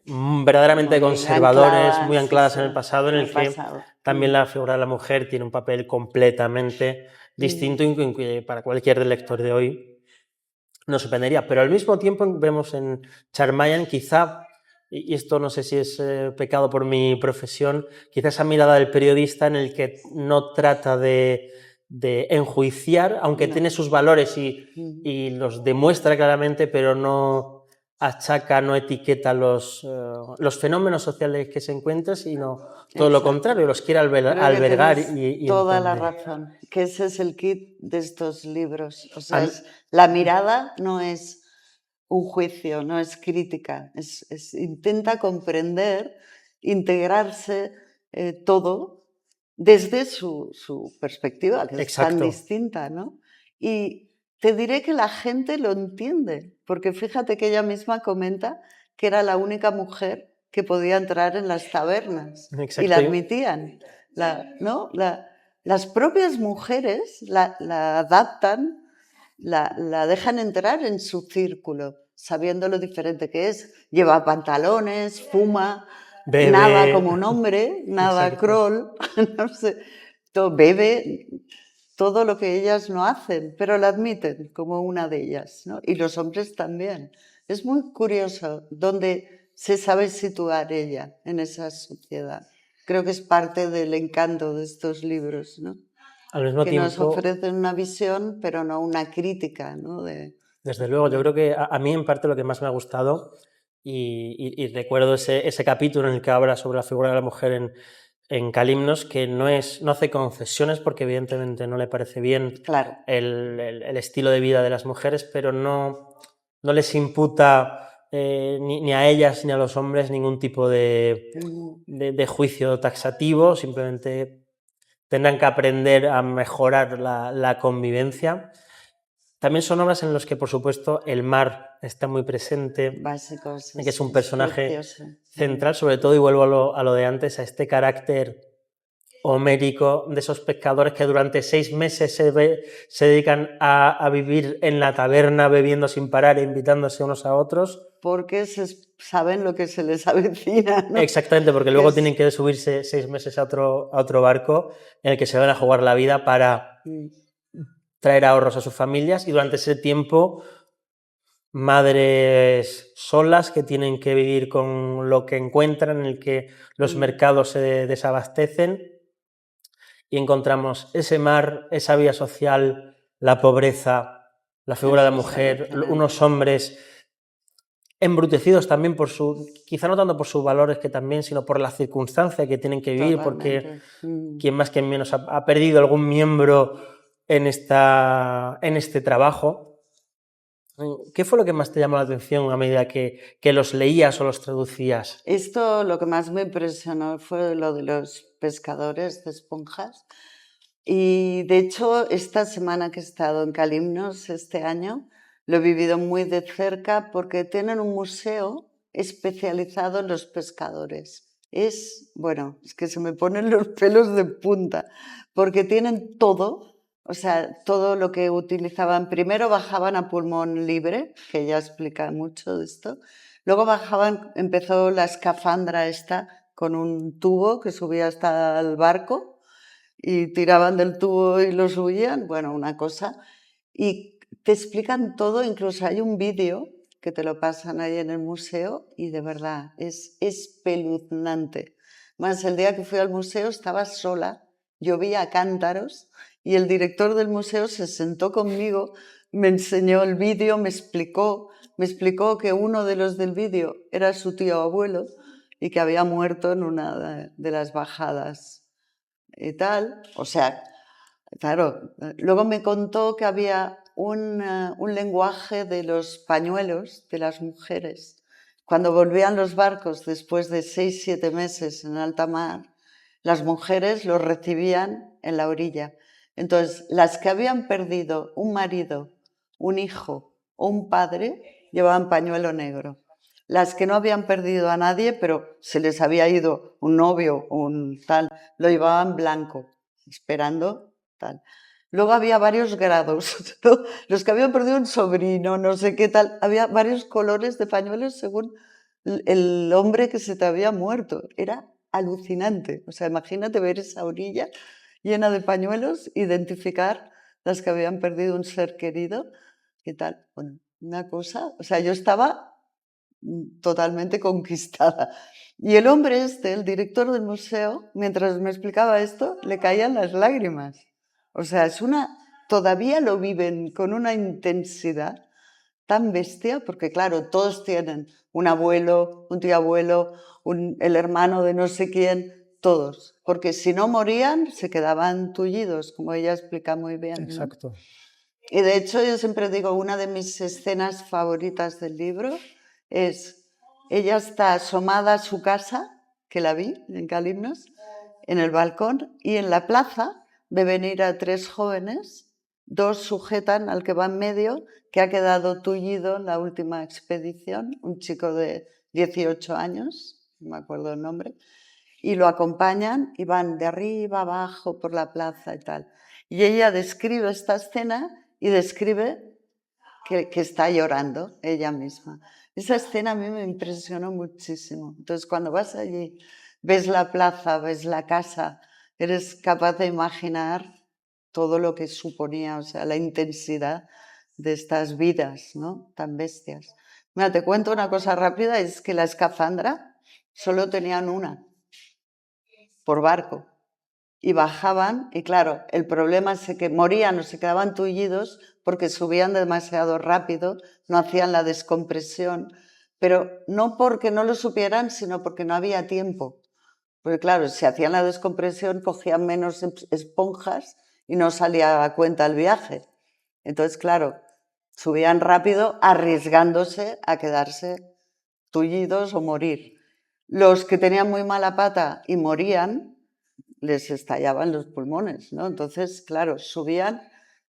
verdaderamente muy conservadores, muy ancladas en el pasado, en el que también la figura de la mujer tiene un papel completamente distinto y que para cualquier lector de hoy nos sorprendería. Pero al mismo tiempo vemos en Charmayan quizá, y esto no sé si es pecado por mi profesión, quizá esa mirada del periodista en el que no trata de enjuiciar, aunque tiene sus valores y los demuestra claramente, pero no achaca, no etiqueta los fenómenos sociales que se encuentran, sino todo lo contrario, los quiere albergar y toda entender. la razón, que ese es el kit de estos libros. O sea, la mirada no es un juicio, no es crítica, intenta comprender, integrarse todo desde su perspectiva, que es tan distinta, ¿no? Y te diré que la gente lo entiende, porque fíjate que ella misma comenta que era la única mujer que podía entrar en las tabernas. Exacto. Y la admitían, ¿no? Las propias mujeres la adaptan, la dejan entrar en su círculo, sabiendo lo diferente que es. Lleva pantalones, fuma, bebe, nada como un hombre, nada crawl, no sé, bebe, todo lo que ellas no hacen, pero la admiten como una de ellas, ¿no? Y los hombres también. Es muy curioso dónde se sabe situar ella en esa sociedad. Creo que es parte del encanto de estos libros, ¿no? Al mismo tiempo, nos ofrecen una visión, pero no una crítica, ¿no? Desde luego, yo creo que a mí en parte lo que más me ha gustado, y recuerdo ese capítulo en el que habla sobre la figura de la mujer en Kalymnos, que no hace concesiones porque evidentemente no le parece bien el estilo de vida de las mujeres, pero no les imputa ni a ellas ni a los hombres ningún tipo de juicio taxativo, simplemente tendrán que aprender a mejorar la convivencia. También son obras en las que, por supuesto, el mar está muy presente, básicos, que es un personaje central, sobre todo, y vuelvo a lo de antes, a este carácter homérico de esos pescadores que durante 6 meses se dedican a vivir en la taberna, bebiendo sin parar e invitándose unos a otros. Porque saben lo que se les avecina, ¿no? Exactamente, porque luego tienen que subirse 6 meses a otro barco en el que se van a jugar la vida para traer ahorros a sus familias, y durante ese tiempo madres solas que tienen que vivir con lo que encuentran, en el que los mercados se desabastecen, y encontramos ese mar, esa vida social, la pobreza, la figura de la mujer, unos hombres embrutecidos también quizá no tanto por sus valores que también, sino por la circunstancia que tienen que vivir, porque quien más que menos ha perdido algún miembro en este trabajo. ¿Qué fue lo que más te llamó la atención a medida que los leías o los traducías? Esto, lo que más me impresionó fue lo de los pescadores de esponjas. Y de hecho, esta semana que he estado en Kalymnos este año, lo he vivido muy de cerca porque tienen un museo especializado en los pescadores. Es que se me ponen los pelos de punta, porque tienen todo. O sea, todo lo que utilizaban, primero bajaban a pulmón libre, que ya explica mucho de esto, luego empezó la escafandra esta con un tubo que subía hasta el barco y tiraban del tubo y lo subían, una cosa, y te explican todo, incluso hay un vídeo que te lo pasan ahí en el museo y de verdad es espeluznante. Más el día que fui al museo estaba sola, llovía a cántaros, y el director del museo se sentó conmigo, me enseñó el vídeo, me explicó que uno de los del vídeo era su tío abuelo y que había muerto en una de las bajadas y tal. O sea, claro, luego me contó que había un lenguaje de los pañuelos de las mujeres. Cuando volvían los barcos después de 6-7 meses en alta mar, las mujeres los recibían en la orilla. Entonces, las que habían perdido un marido, un hijo o un padre, llevaban pañuelo negro. Las que no habían perdido a nadie, pero se les había ido un novio o un tal, lo llevaban blanco, esperando tal. Luego había varios grados, ¿no? Los que habían perdido un sobrino, no sé qué tal, había varios colores de pañuelos según el hombre que se te había muerto. Era alucinante. O sea, imagínate ver esa orilla llena de pañuelos, identificar las que habían perdido un ser querido. ¿Qué tal? Bueno, una cosa, o sea, yo estaba totalmente conquistada. Y el hombre este, el director del museo, mientras me explicaba esto, le caían las lágrimas. O sea, todavía lo viven con una intensidad tan bestia, porque claro, todos tienen un abuelo, un tío abuelo, el hermano de no sé quién, todos. Porque si no morían, se quedaban tullidos, como ella explica muy bien. Exacto. ¿No? Y de hecho, yo siempre digo, una de mis escenas favoritas del libro es, ella está asomada a su casa, que la vi en Calymnos, en el balcón, y en la plaza ve venir a 3 jóvenes, 2 sujetan al que va en medio, que ha quedado tullido en la última expedición, un chico de 18 años, no me acuerdo el nombre, y lo acompañan y van de arriba abajo por la plaza y tal. Y ella describe esta escena y describe que está llorando ella misma. Esa escena a mí me impresionó muchísimo. Entonces, cuando vas allí, ves la plaza, ves la casa, eres capaz de imaginar todo lo que suponía, o sea, la intensidad de estas vidas, ¿no? Tan bestias. Mira, te cuento una cosa rápida, es que la escafandra solo tenían una por barco. Y bajaban, y claro, el problema es que morían o se quedaban tullidos porque subían demasiado rápido, no hacían la descompresión, pero no porque no lo supieran, sino porque no había tiempo. Porque claro, si hacían la descompresión, cogían menos esponjas y no salía a cuenta el viaje. Entonces, claro, subían rápido arriesgándose a quedarse tullidos o morir. Los que tenían muy mala pata y morían, les estallaban los pulmones, ¿no? Entonces, claro, subían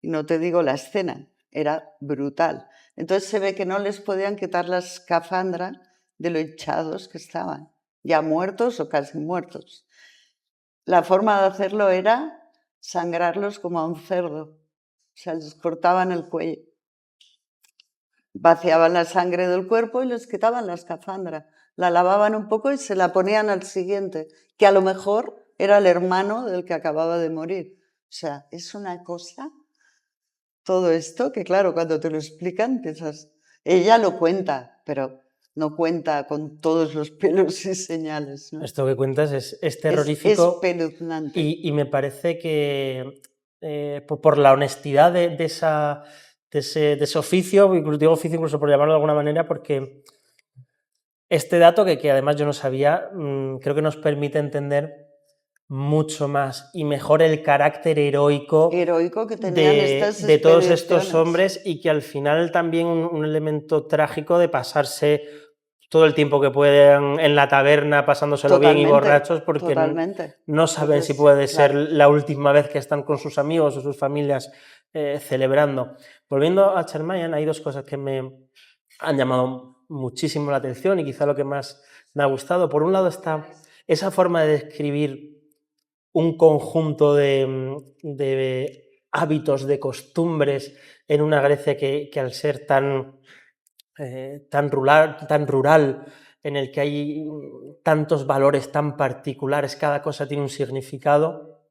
y no te digo la escena, era brutal. Entonces se ve que no les podían quitar la escafandra de lo hinchados que estaban, ya muertos o casi muertos. La forma de hacerlo era sangrarlos como a un cerdo, o sea, les cortaban el cuello, vaciaban la sangre del cuerpo y les quitaban la escafandra, la lavaban un poco y se la ponían al siguiente, que a lo mejor era el hermano del que acababa de morir. O sea, es una cosa, todo esto, que claro, cuando te lo explican, piensas, ella lo cuenta, pero no cuenta con todos los pelos y señales, ¿no? Esto que cuentas es terrorífico. Es espeluznante. Y me parece que por la honestidad de ese oficio, incluso digo oficio incluso por llamarlo de alguna manera, porque este dato que además yo no sabía, creo que nos permite entender mucho más y mejor el carácter heroico que tenían de todos estos hombres, y que al final también un elemento trágico de pasarse todo el tiempo que pueden en la taberna pasándoselo bien y borrachos, porque no saben si puede ser la última vez que están con sus amigos o sus familias celebrando. Volviendo a Charmayan, hay 2 cosas que me han llamado muchísimo la atención y quizá lo que más me ha gustado. Por un lado está esa forma de describir un conjunto de hábitos, de costumbres en una Grecia que al ser tan rural, en el que hay tantos valores tan particulares, cada cosa tiene un significado,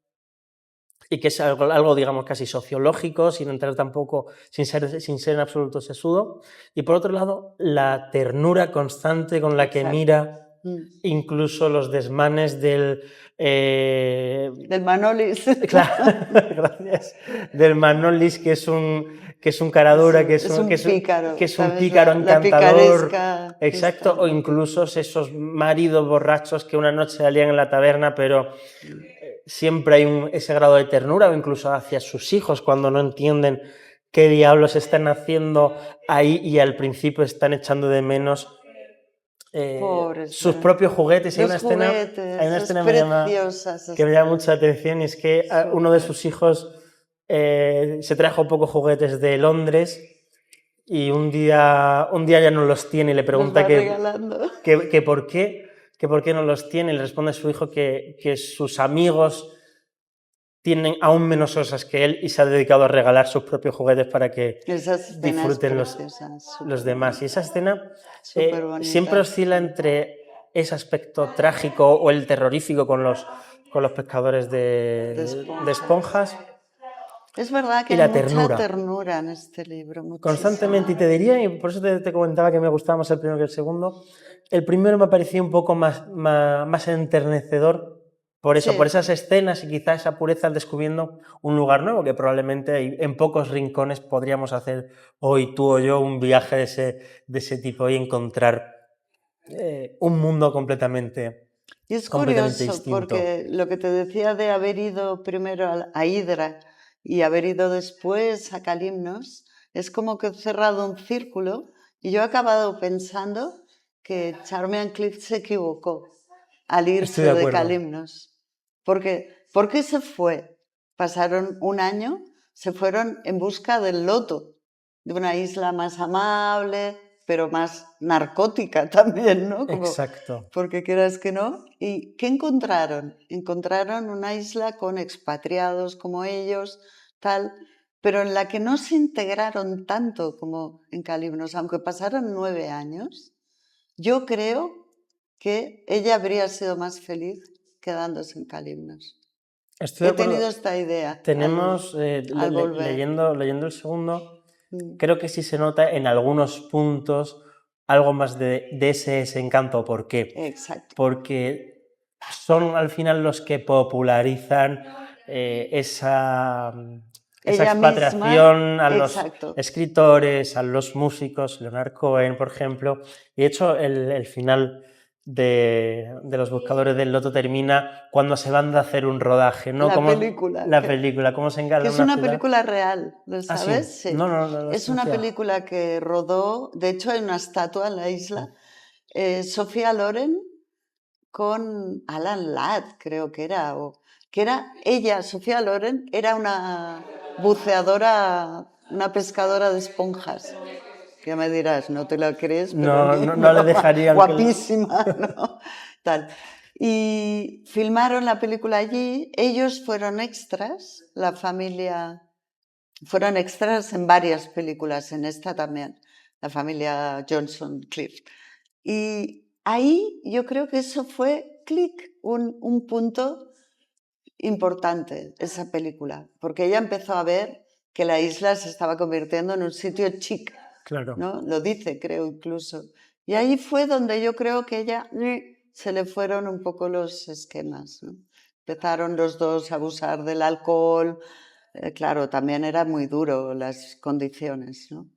y que es algo digamos, casi sociológico, sin entrar tampoco, sin ser en absoluto sesudo. Y por otro lado, la ternura constante con la que mira incluso los desmanes del Manolis. Claro, gracias. Del Manolis, que es un cara dura, que es un pícaro encantador. Exacto, o incluso esos maridos borrachos que una noche salían en la taberna, pero siempre hay ese grado de ternura, o incluso hacia sus hijos cuando no entienden qué diablos están haciendo ahí y al principio están echando de menos sus propios juguetes. Hay una escena que me llama mucha atención y es que uno de sus hijos se trajo pocos juguetes de Londres y un día ya no los tiene y le pregunta que por qué no los tiene y le responde a su hijo que sus amigos tienen aún menos cosas que él y se ha dedicado a regalar sus propios juguetes para que disfruten los demás. Y esa escena siempre oscila entre ese aspecto trágico o el terrorífico con los pescadores de esponjas. Es verdad que hay mucha ternura en este libro. Muchísima. Constantemente, y te diría, y por eso te comentaba que me gustaba más el primero que el segundo, el primero me parecía un poco más enternecedor. Por eso, por esas escenas y quizá esa pureza descubriendo un lugar nuevo que probablemente en pocos rincones podríamos hacer hoy tú o yo un viaje de ese tipo y encontrar un mundo completamente y es curioso distinto. Porque lo que te decía de haber ido primero a Hydra y haber ido después a Kalymnos es como que he cerrado un círculo y yo he acabado pensando que Charmian Cliff se equivocó al irse de Kalymnos. ¿Por qué se fue? Pasaron un año, se fueron en busca del loto, de una isla más amable, pero más narcótica también, ¿no? Exacto. Porque quieras que no. ¿Y qué encontraron? Encontraron una isla con expatriados como ellos, tal, pero en la que no se integraron tanto como en Kalymnos, aunque pasaron 9 años. Yo creo que ella habría sido más feliz quedándose en Kalymnos. He tenido esta idea. Tenemos, leyendo el segundo, creo que sí se nota en algunos puntos algo más de ese encanto. ¿Por qué? Exacto. Porque son al final los que popularizan esa expatriación a los escritores, a los músicos, Leonard Cohen, por ejemplo. Y de hecho, el final de Los Buscadores del Loto termina cuando se van a hacer un rodaje, ¿no? La película, cómo se encarga. Que es una película real, ¿lo sabes? ¿Ah, sí? Sí. No, es una película que rodó, de hecho hay una estatua en la isla, Sophia Loren con Alan Ladd, creo que era, ella, Sophia Loren, era una buceadora, una pescadora de esponjas. Ya me dirás, no te la crees, pero no le dejaría. Guapísima, ¿no? Tal. Y filmaron la película allí. Ellos fueron extras, la familia. Fueron extras en varias películas, en esta también, la familia Johnson Clift. Y ahí yo creo que eso fue clic, un punto importante, esa película, porque ella empezó a ver que la isla se estaba convirtiendo en un sitio chic. Claro. ¿No? Lo dice, creo, incluso. Y ahí fue donde yo creo que ella se le fueron un poco los esquemas, ¿no? Empezaron los dos a abusar del alcohol. Claro, también era muy duro las condiciones, ¿no?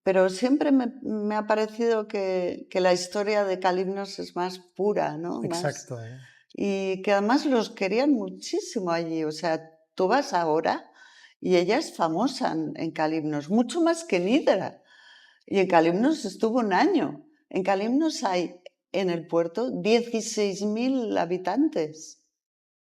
Pero siempre me ha parecido que la historia de Kalymnos es más pura, ¿no? Exacto. Y que además los querían muchísimo allí. O sea, tú vas ahora y ella es famosa en Kalymnos, mucho más que en Hydra. Y en Kalymnos estuvo un año. En Kalymnos hay en el puerto 16.000 habitantes.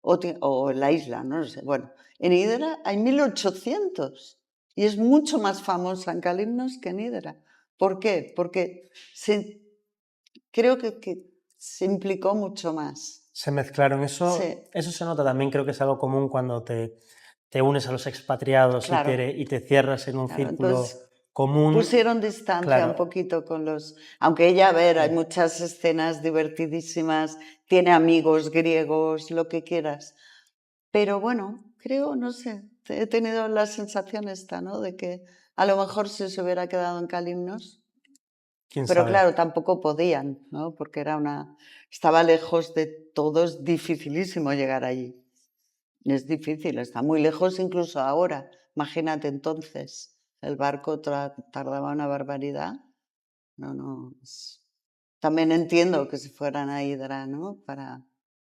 O en la isla, no sé. Bueno, en Hydra hay 1.800. Y es mucho más famosa en Kalymnos que en Hydra. ¿Por qué? Porque creo que se implicó mucho más. Se mezclaron. Eso se nota también, creo que es algo común cuando te unes a los expatriados, claro, y te cierras en un círculo. Entonces, común. Pusieron distancia un poquito con los. Aunque ella, a ver, hay muchas escenas divertidísimas, tiene amigos griegos, lo que quieras. Pero bueno, creo, no sé, he tenido la sensación esta, ¿no? De que a lo mejor si se hubiera quedado en Kalymnos. ¿Quién pero sabe? Claro, tampoco podían, ¿no? Porque estaba lejos de todo, es dificilísimo llegar allí. Es difícil, está muy lejos incluso ahora. Imagínate entonces. El barco tardaba una barbaridad. No. También entiendo que se fueran a Hydra, ¿no? Para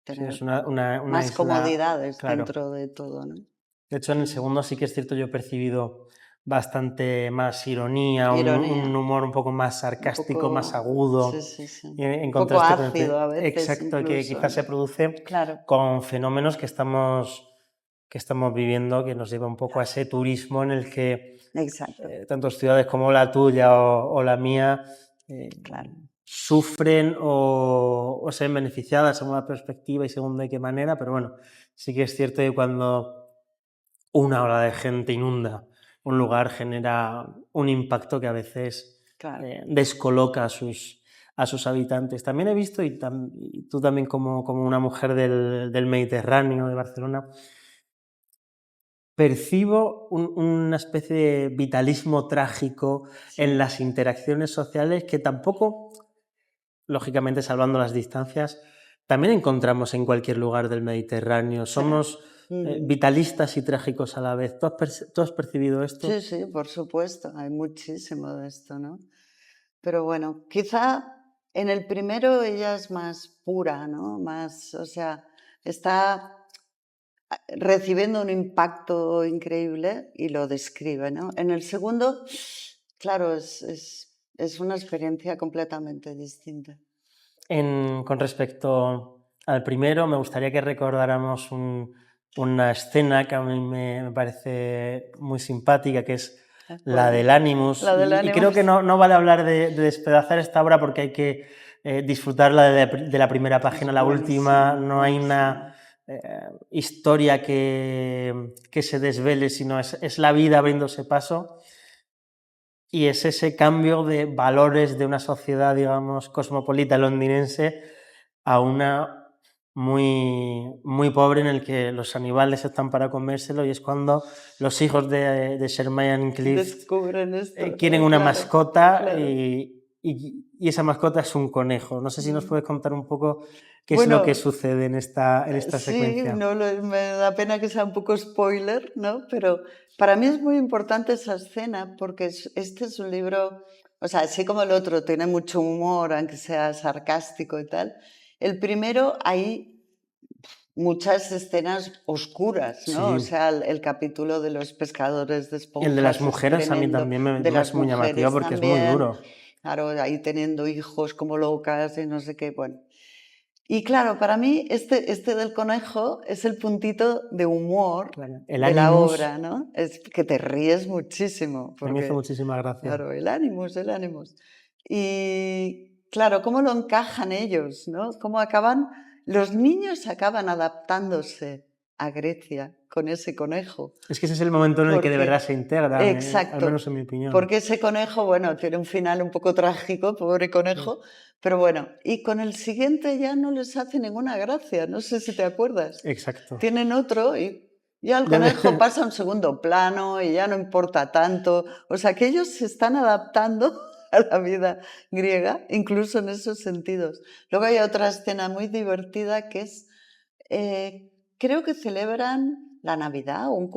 tener es una más isla, comodidades, claro, dentro de todo, ¿no? De hecho, en el segundo sí que es cierto, yo he percibido bastante más ironía, un humor un poco más sarcástico, más agudo, en contraste con ácido a veces, exacto, incluso, que quizás se produce con fenómenos que estamos viviendo, que nos lleva un poco a ese turismo en el que tanto ciudades como la tuya o la mía sufren o se ven beneficiadas según la perspectiva y según de qué manera, pero bueno, sí que es cierto que cuando una ola de gente inunda un lugar genera un impacto que a veces descoloca a sus habitantes. También he visto, y tú también como una mujer del Mediterráneo, de Barcelona, percibo una especie de vitalismo trágico en las interacciones sociales que tampoco, lógicamente salvando las distancias, también encontramos en cualquier lugar del Mediterráneo. Somos vitalistas y trágicos a la vez. ¿Tú has percibido esto? Sí, sí, por supuesto. Hay muchísimo de esto, ¿no? Pero bueno, quizá en el primero ella es más pura, ¿no? Más, o sea, está recibiendo un impacto increíble y lo describe, ¿no? En el segundo, claro, es una experiencia completamente distinta. Con respecto al primero, me gustaría que recordáramos una escena que a mí me parece muy simpática, que es la del Animus. Y creo que no vale hablar de despedazar esta obra porque hay que disfrutarla de la primera página a la última. No hay una historia que se desvele, sino es la vida abriéndose paso. Y es ese cambio de valores de una sociedad, digamos, cosmopolita londinense a una muy, muy pobre en el que los animales están para comérselo, y es cuando los hijos de Sherman Cliff descubren esto, quieren una mascota y esa mascota es un conejo. No sé si nos puedes contar un poco qué es lo que sucede en esta secuencia. Sí, no, me da pena que sea un poco spoiler, ¿no? Pero para mí es muy importante esa escena porque este es un libro, o sea, así como el otro tiene mucho humor, aunque sea sarcástico y tal, el primero hay muchas escenas oscuras, ¿no? Sí. O sea, el capítulo de los pescadores de esponjas. El de las mujeres a mí también me es muy llamativo porque también, es muy duro. Claro, ahí teniendo hijos como locas y no sé qué, bueno. Y claro, para mí este del conejo es el puntito de humor de la obra, ¿no? Es que te ríes muchísimo. Porque, me hizo muchísima gracia. Claro, el Animus. Y claro, cómo lo encajan ellos, ¿no? Cómo los niños acaban adaptándose a Grecia con ese conejo. Es que ese es el momento en el que de verdad se integra, exacto, al menos en mi opinión. Porque ese conejo, bueno, tiene un final un poco trágico, pobre conejo, pero bueno, y con el siguiente ya no les hace ninguna gracia, no sé si te acuerdas. Exacto. Tienen otro y ya el conejo pasa a un segundo plano y ya no importa tanto. O sea, que ellos se están adaptando a la vida griega, incluso en esos sentidos. Luego hay otra escena muy divertida que es, creo que celebran la Navidad, un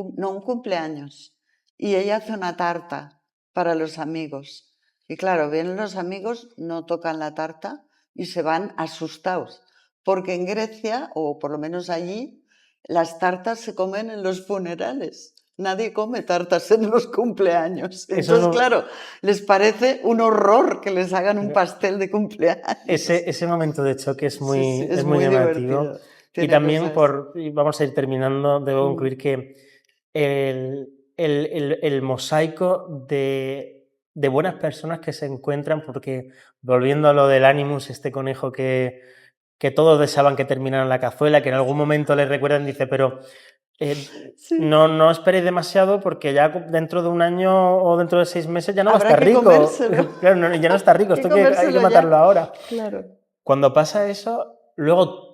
cumpleaños, y ella hace una tarta para los amigos. Y claro, vienen los amigos, no tocan la tarta y se van asustados, porque en Grecia, o por lo menos allí, las tartas se comen en los funerales. Nadie come tartas en los cumpleaños. Entonces, claro, les parece un horror que les hagan un pastel de cumpleaños. Ese momento de choque es muy llamativo. Y también, vamos a ir terminando, debo concluir que el mosaico de buenas personas que se encuentran, porque volviendo a lo del Animus, este conejo que todos deseaban que terminara en la cazuela, que en algún momento les recuerdan, dice, pero no esperéis demasiado porque ya dentro de un año o dentro de 6 meses ya no va a estar rico. Claro, ya no está rico, esto hay que matarlo ahora. Claro. Cuando pasa eso, luego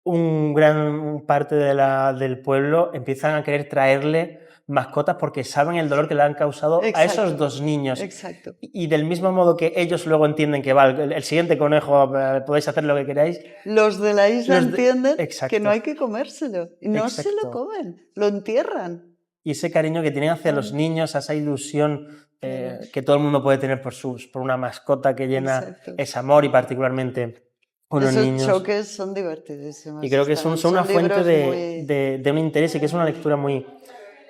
un gran parte del pueblo empiezan a querer traerle mascotas porque saben el dolor que le han causado a esos dos niños. Exacto. Y del mismo modo que ellos luego entienden que el siguiente conejo podéis hacer lo que queráis. Los de la isla entienden que no hay que comérselo. Y no se lo comen, lo entierran. Y ese cariño que tienen hacia los niños, esa ilusión que todo el mundo puede tener por una mascota que llena ese amor, y particularmente con los niños. Esos choques son divertidísimos. Y creo que son una fuente de un interés, y que es una lectura muy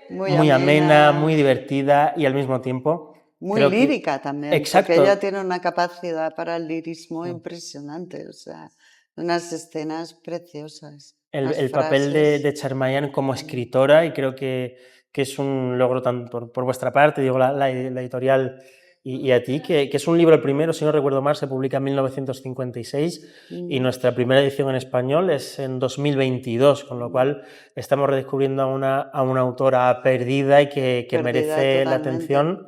muy amena, muy divertida y al mismo tiempo... Muy lírica también, exacto. porque ella tiene una capacidad para el lirismo impresionante, o sea, unas escenas preciosas. El papel de Charmayan como escritora, y creo que es un logro tanto por vuestra parte, digo, la editorial y a ti, que es un libro, el primero, si no recuerdo mal, se publica en 1956 y nuestra primera edición en español es en 2022, con lo cual estamos redescubriendo a una autora perdida y que merece la atención.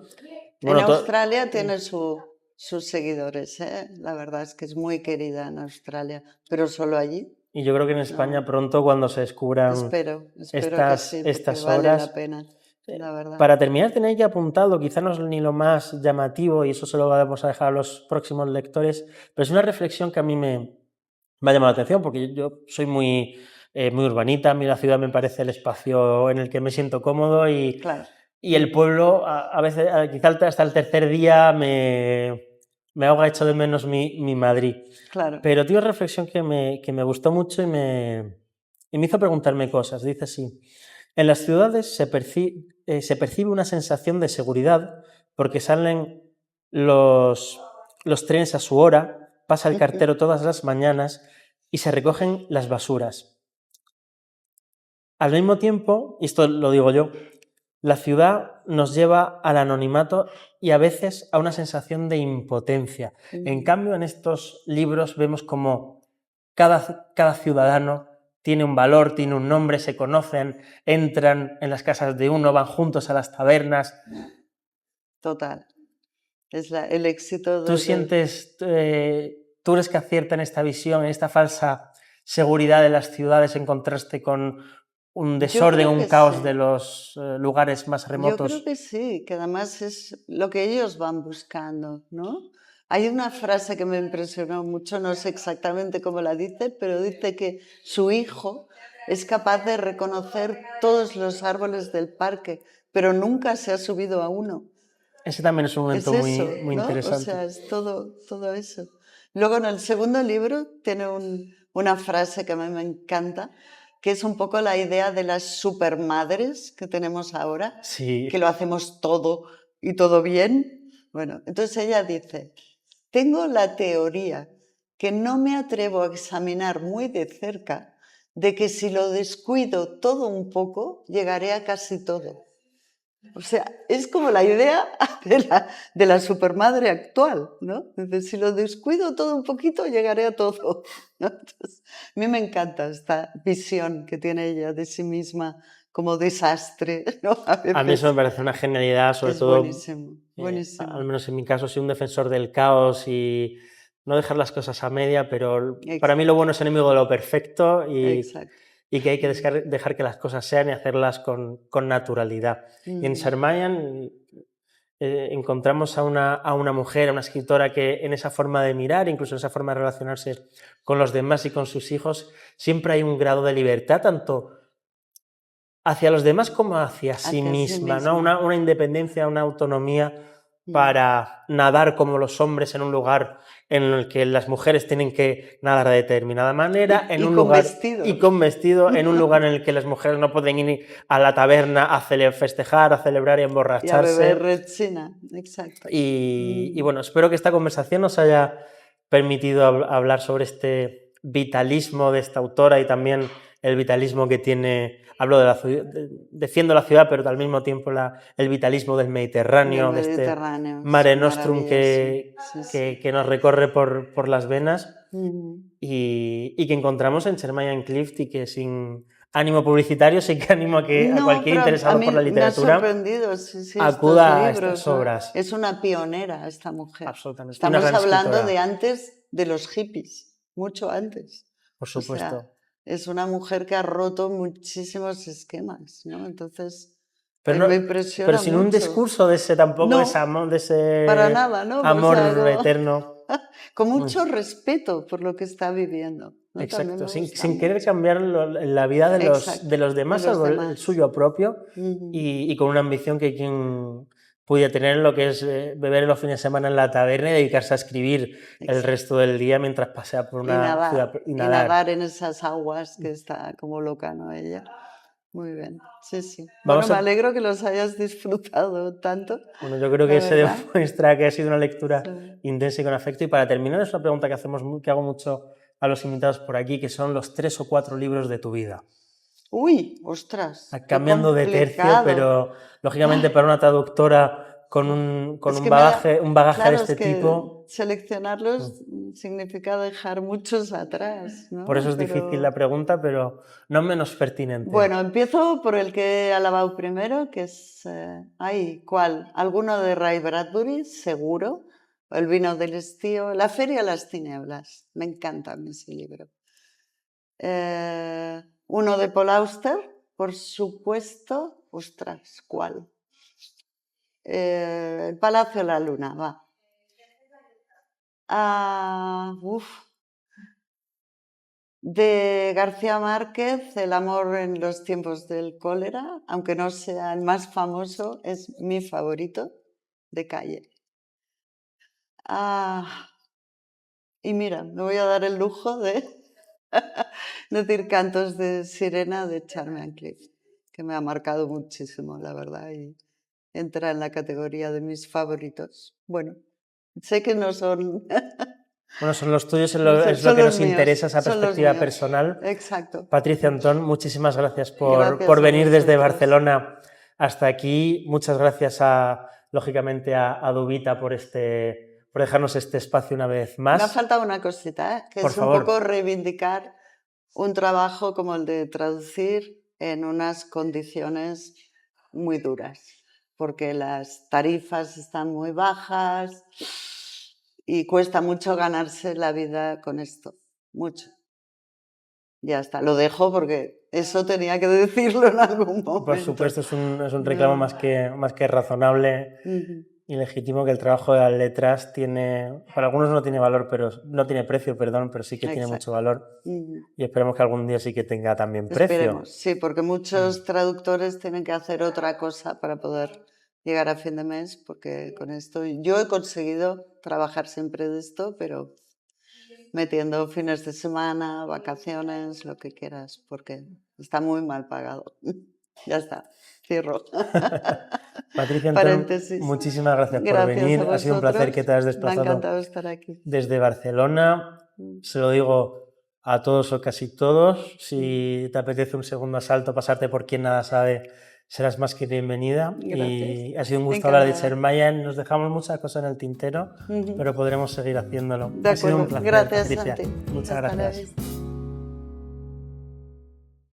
Bueno, en Australia tiene sus seguidores, ¿eh? La verdad es que es muy querida en Australia, pero solo allí. Y yo creo que en España pronto, cuando se descubran estas vale obras... la pena, la verdad. Para terminar, tenéis ya apuntado, quizá no es ni lo más llamativo, y eso se lo vamos a dejar a los próximos lectores, pero es una reflexión que a mí me ha llamado la atención, porque yo soy muy urbanita, a mí la ciudad me parece el espacio en el que me siento cómodo y... Claro. Y el pueblo, a veces, quizá hasta el tercer día, me ahoga, echo de menos mi Madrid. Claro. Pero tiene una reflexión que me gustó mucho y me hizo preguntarme cosas. Dice así: en las ciudades se percibe una sensación de seguridad porque salen los trenes a su hora, pasa el cartero todas las mañanas y se recogen las basuras. Al mismo tiempo, y esto lo digo yo, la ciudad nos lleva al anonimato y a veces a una sensación de impotencia. En cambio, en estos libros vemos como cada ciudadano tiene un valor, tiene un nombre, se conocen, entran en las casas de uno, van juntos a las tabernas. Total. Es el éxito de... ¿Tú sientes, tú eres que acierta en esta visión, en esta falsa seguridad de las ciudades en contraste con un desorden, un caos de los lugares más remotos? Yo creo que sí, que además es lo que ellos van buscando, ¿no? Hay una frase que me impresionó mucho, no sé exactamente cómo la dice, pero dice que su hijo es capaz de reconocer todos los árboles del parque, pero nunca se ha subido a uno. Ese también es un momento muy ¿no? interesante. O sea, es todo eso. Luego en el segundo libro tiene una frase que a mí me encanta, que es un poco la idea de las supermadres que tenemos ahora, sí, que lo hacemos todo y todo bien. Bueno, entonces ella dice: tengo la teoría que no me atrevo a examinar muy de cerca de que si lo descuido todo un poco, llegaré a casi todo. O sea, es como la idea de la supermadre actual, ¿no? Dice, si lo descuido todo un poquito, llegaré a todo, ¿no? Entonces, a mí me encanta esta visión que tiene ella de sí misma como desastre, ¿no? A mí eso me parece una genialidad, sobre todo... Buenísimo, buenísimo. Al menos en mi caso, soy un defensor del caos y no dejar las cosas a media, pero para mí lo bueno es enemigo de lo perfecto y que hay que dejar que las cosas sean y hacerlas con naturalidad. Y en Charmayan encontramos a una mujer, a una escritora que en esa forma de mirar, incluso en esa forma de relacionarse con los demás y con sus hijos, siempre hay un grado de libertad, tanto hacia los demás como hacia sí misma, ¿no? Una independencia, una autonomía para nadar como los hombres en un lugar en el que las mujeres tienen que nadar de determinada manera, y con vestido, en un lugar en el que las mujeres no pueden ir a la taberna a festejar, a celebrar y a emborracharse. Y a beber rechina, exacto. Y bueno, espero que esta conversación nos haya permitido hablar sobre este vitalismo de esta autora y también el vitalismo que tiene... Hablo de la ciudad, defiendo la ciudad, pero al mismo tiempo el vitalismo del Mediterráneo, de este Mare Nostrum que nos recorre por las venas y que encontramos en Charmayan Clift, y que sin ánimo publicitario sí que animo a cualquier interesado por la literatura acuda a estas obras. Es una pionera esta mujer. Absolutamente. Estamos hablando de antes de los hippies, mucho antes. Por supuesto. O sea, es una mujer que ha roto muchísimos esquemas, ¿no? Entonces, me impresiona pero sin mucho. un discurso de ese tampoco, de ese para nada, ¿no? amor eterno. Con mucho respeto por lo que está viviendo, ¿no? Exacto, sin querer cambiar la vida de los demás, algo el suyo propio, y con una ambición que quien pudiera tener, lo que es beber los fines de semana en la taberna y dedicarse a escribir el resto del día mientras pasea por una ciudad. Y nadar en esas aguas, que está como loca, ¿no? Ella. Muy bien, sí, sí. Vamos Bueno, me a- alegro que los hayas disfrutado tanto. Bueno, yo creo La que se verdad. demuestra que ha sido una lectura Sí. intensa y con afecto. Y para terminar, es una pregunta que hago mucho a los invitados por aquí, que son los 3 o 4 libros de tu vida. Uy, ostras, qué Cambiando de tercio, complicado. pero lógicamente para una traductora con Es un que me da, un bagaje de claro, es este que tipo, seleccionarlos significa dejar muchos atrás, por eso ¿no? es difícil la pregunta, pero no menos pertinente. Bueno, empiezo por el que he alabado primero, que es, ¿cuál? Alguno de Ray Bradbury, seguro. El vino del estío, La feria de las tinieblas. Me encanta ese libro. Uno de Paul Auster, por supuesto. Ostras, ¿cuál? El Palacio de la Luna, va. De García Márquez, El amor en los tiempos del cólera, aunque no sea el más famoso, es mi favorito, de calle. Y mira, me voy a dar el lujo de decir Cantos de Sirena de Charmian Cliff, que me ha marcado muchísimo, la verdad, y entra en la categoría de mis favoritos. Bueno, sé que no son... Bueno, son los tuyos, es son lo que los nos míos, interesa, esa son los perspectiva míos. personal. Exacto. Patricia Antón, muchísimas gracias Gracias por a venir desde vosotros. Barcelona hasta aquí. Muchas gracias, lógicamente, a Dubita por dejarnos este espacio una vez más. Me ha faltado una cosita, que Por es favor. un poco reivindicar un trabajo como el de traducir en unas condiciones muy duras, porque las tarifas están muy bajas y cuesta mucho ganarse la vida con esto, mucho. Ya está, lo dejo porque eso tenía que decirlo en algún momento. Por supuesto, es un reclamo más que razonable y legítimo, que el trabajo de las letras tiene, para algunos no tiene valor, no tiene precio, perdón, pero sí que tiene mucho valor. Y esperemos que algún día sí que tenga también precio. Esperemos, sí, porque muchos traductores tienen que hacer otra cosa para poder llegar a fin de mes, porque con esto yo he conseguido trabajar siempre de esto, pero metiendo fines de semana, vacaciones, lo que quieras, porque está muy mal pagado. Ya está, cierro. Patricia Antón, muchísimas gracias por venir. Ha sido un placer que te hayas desplazado. Me ha encantado estar aquí. Desde Barcelona. Se lo digo a todos o casi todos. Si te apetece un segundo asalto, pasarte por Quien Nada Sabe, serás más que bienvenida. Gracias. Y ha sido un gusto hablar de Chermayan. Nos dejamos muchas cosas en el tintero, pero podremos seguir haciéndolo. De acuerdo. Ha sido un placer, Gracias, Patricia. Santi. Muchas gracias.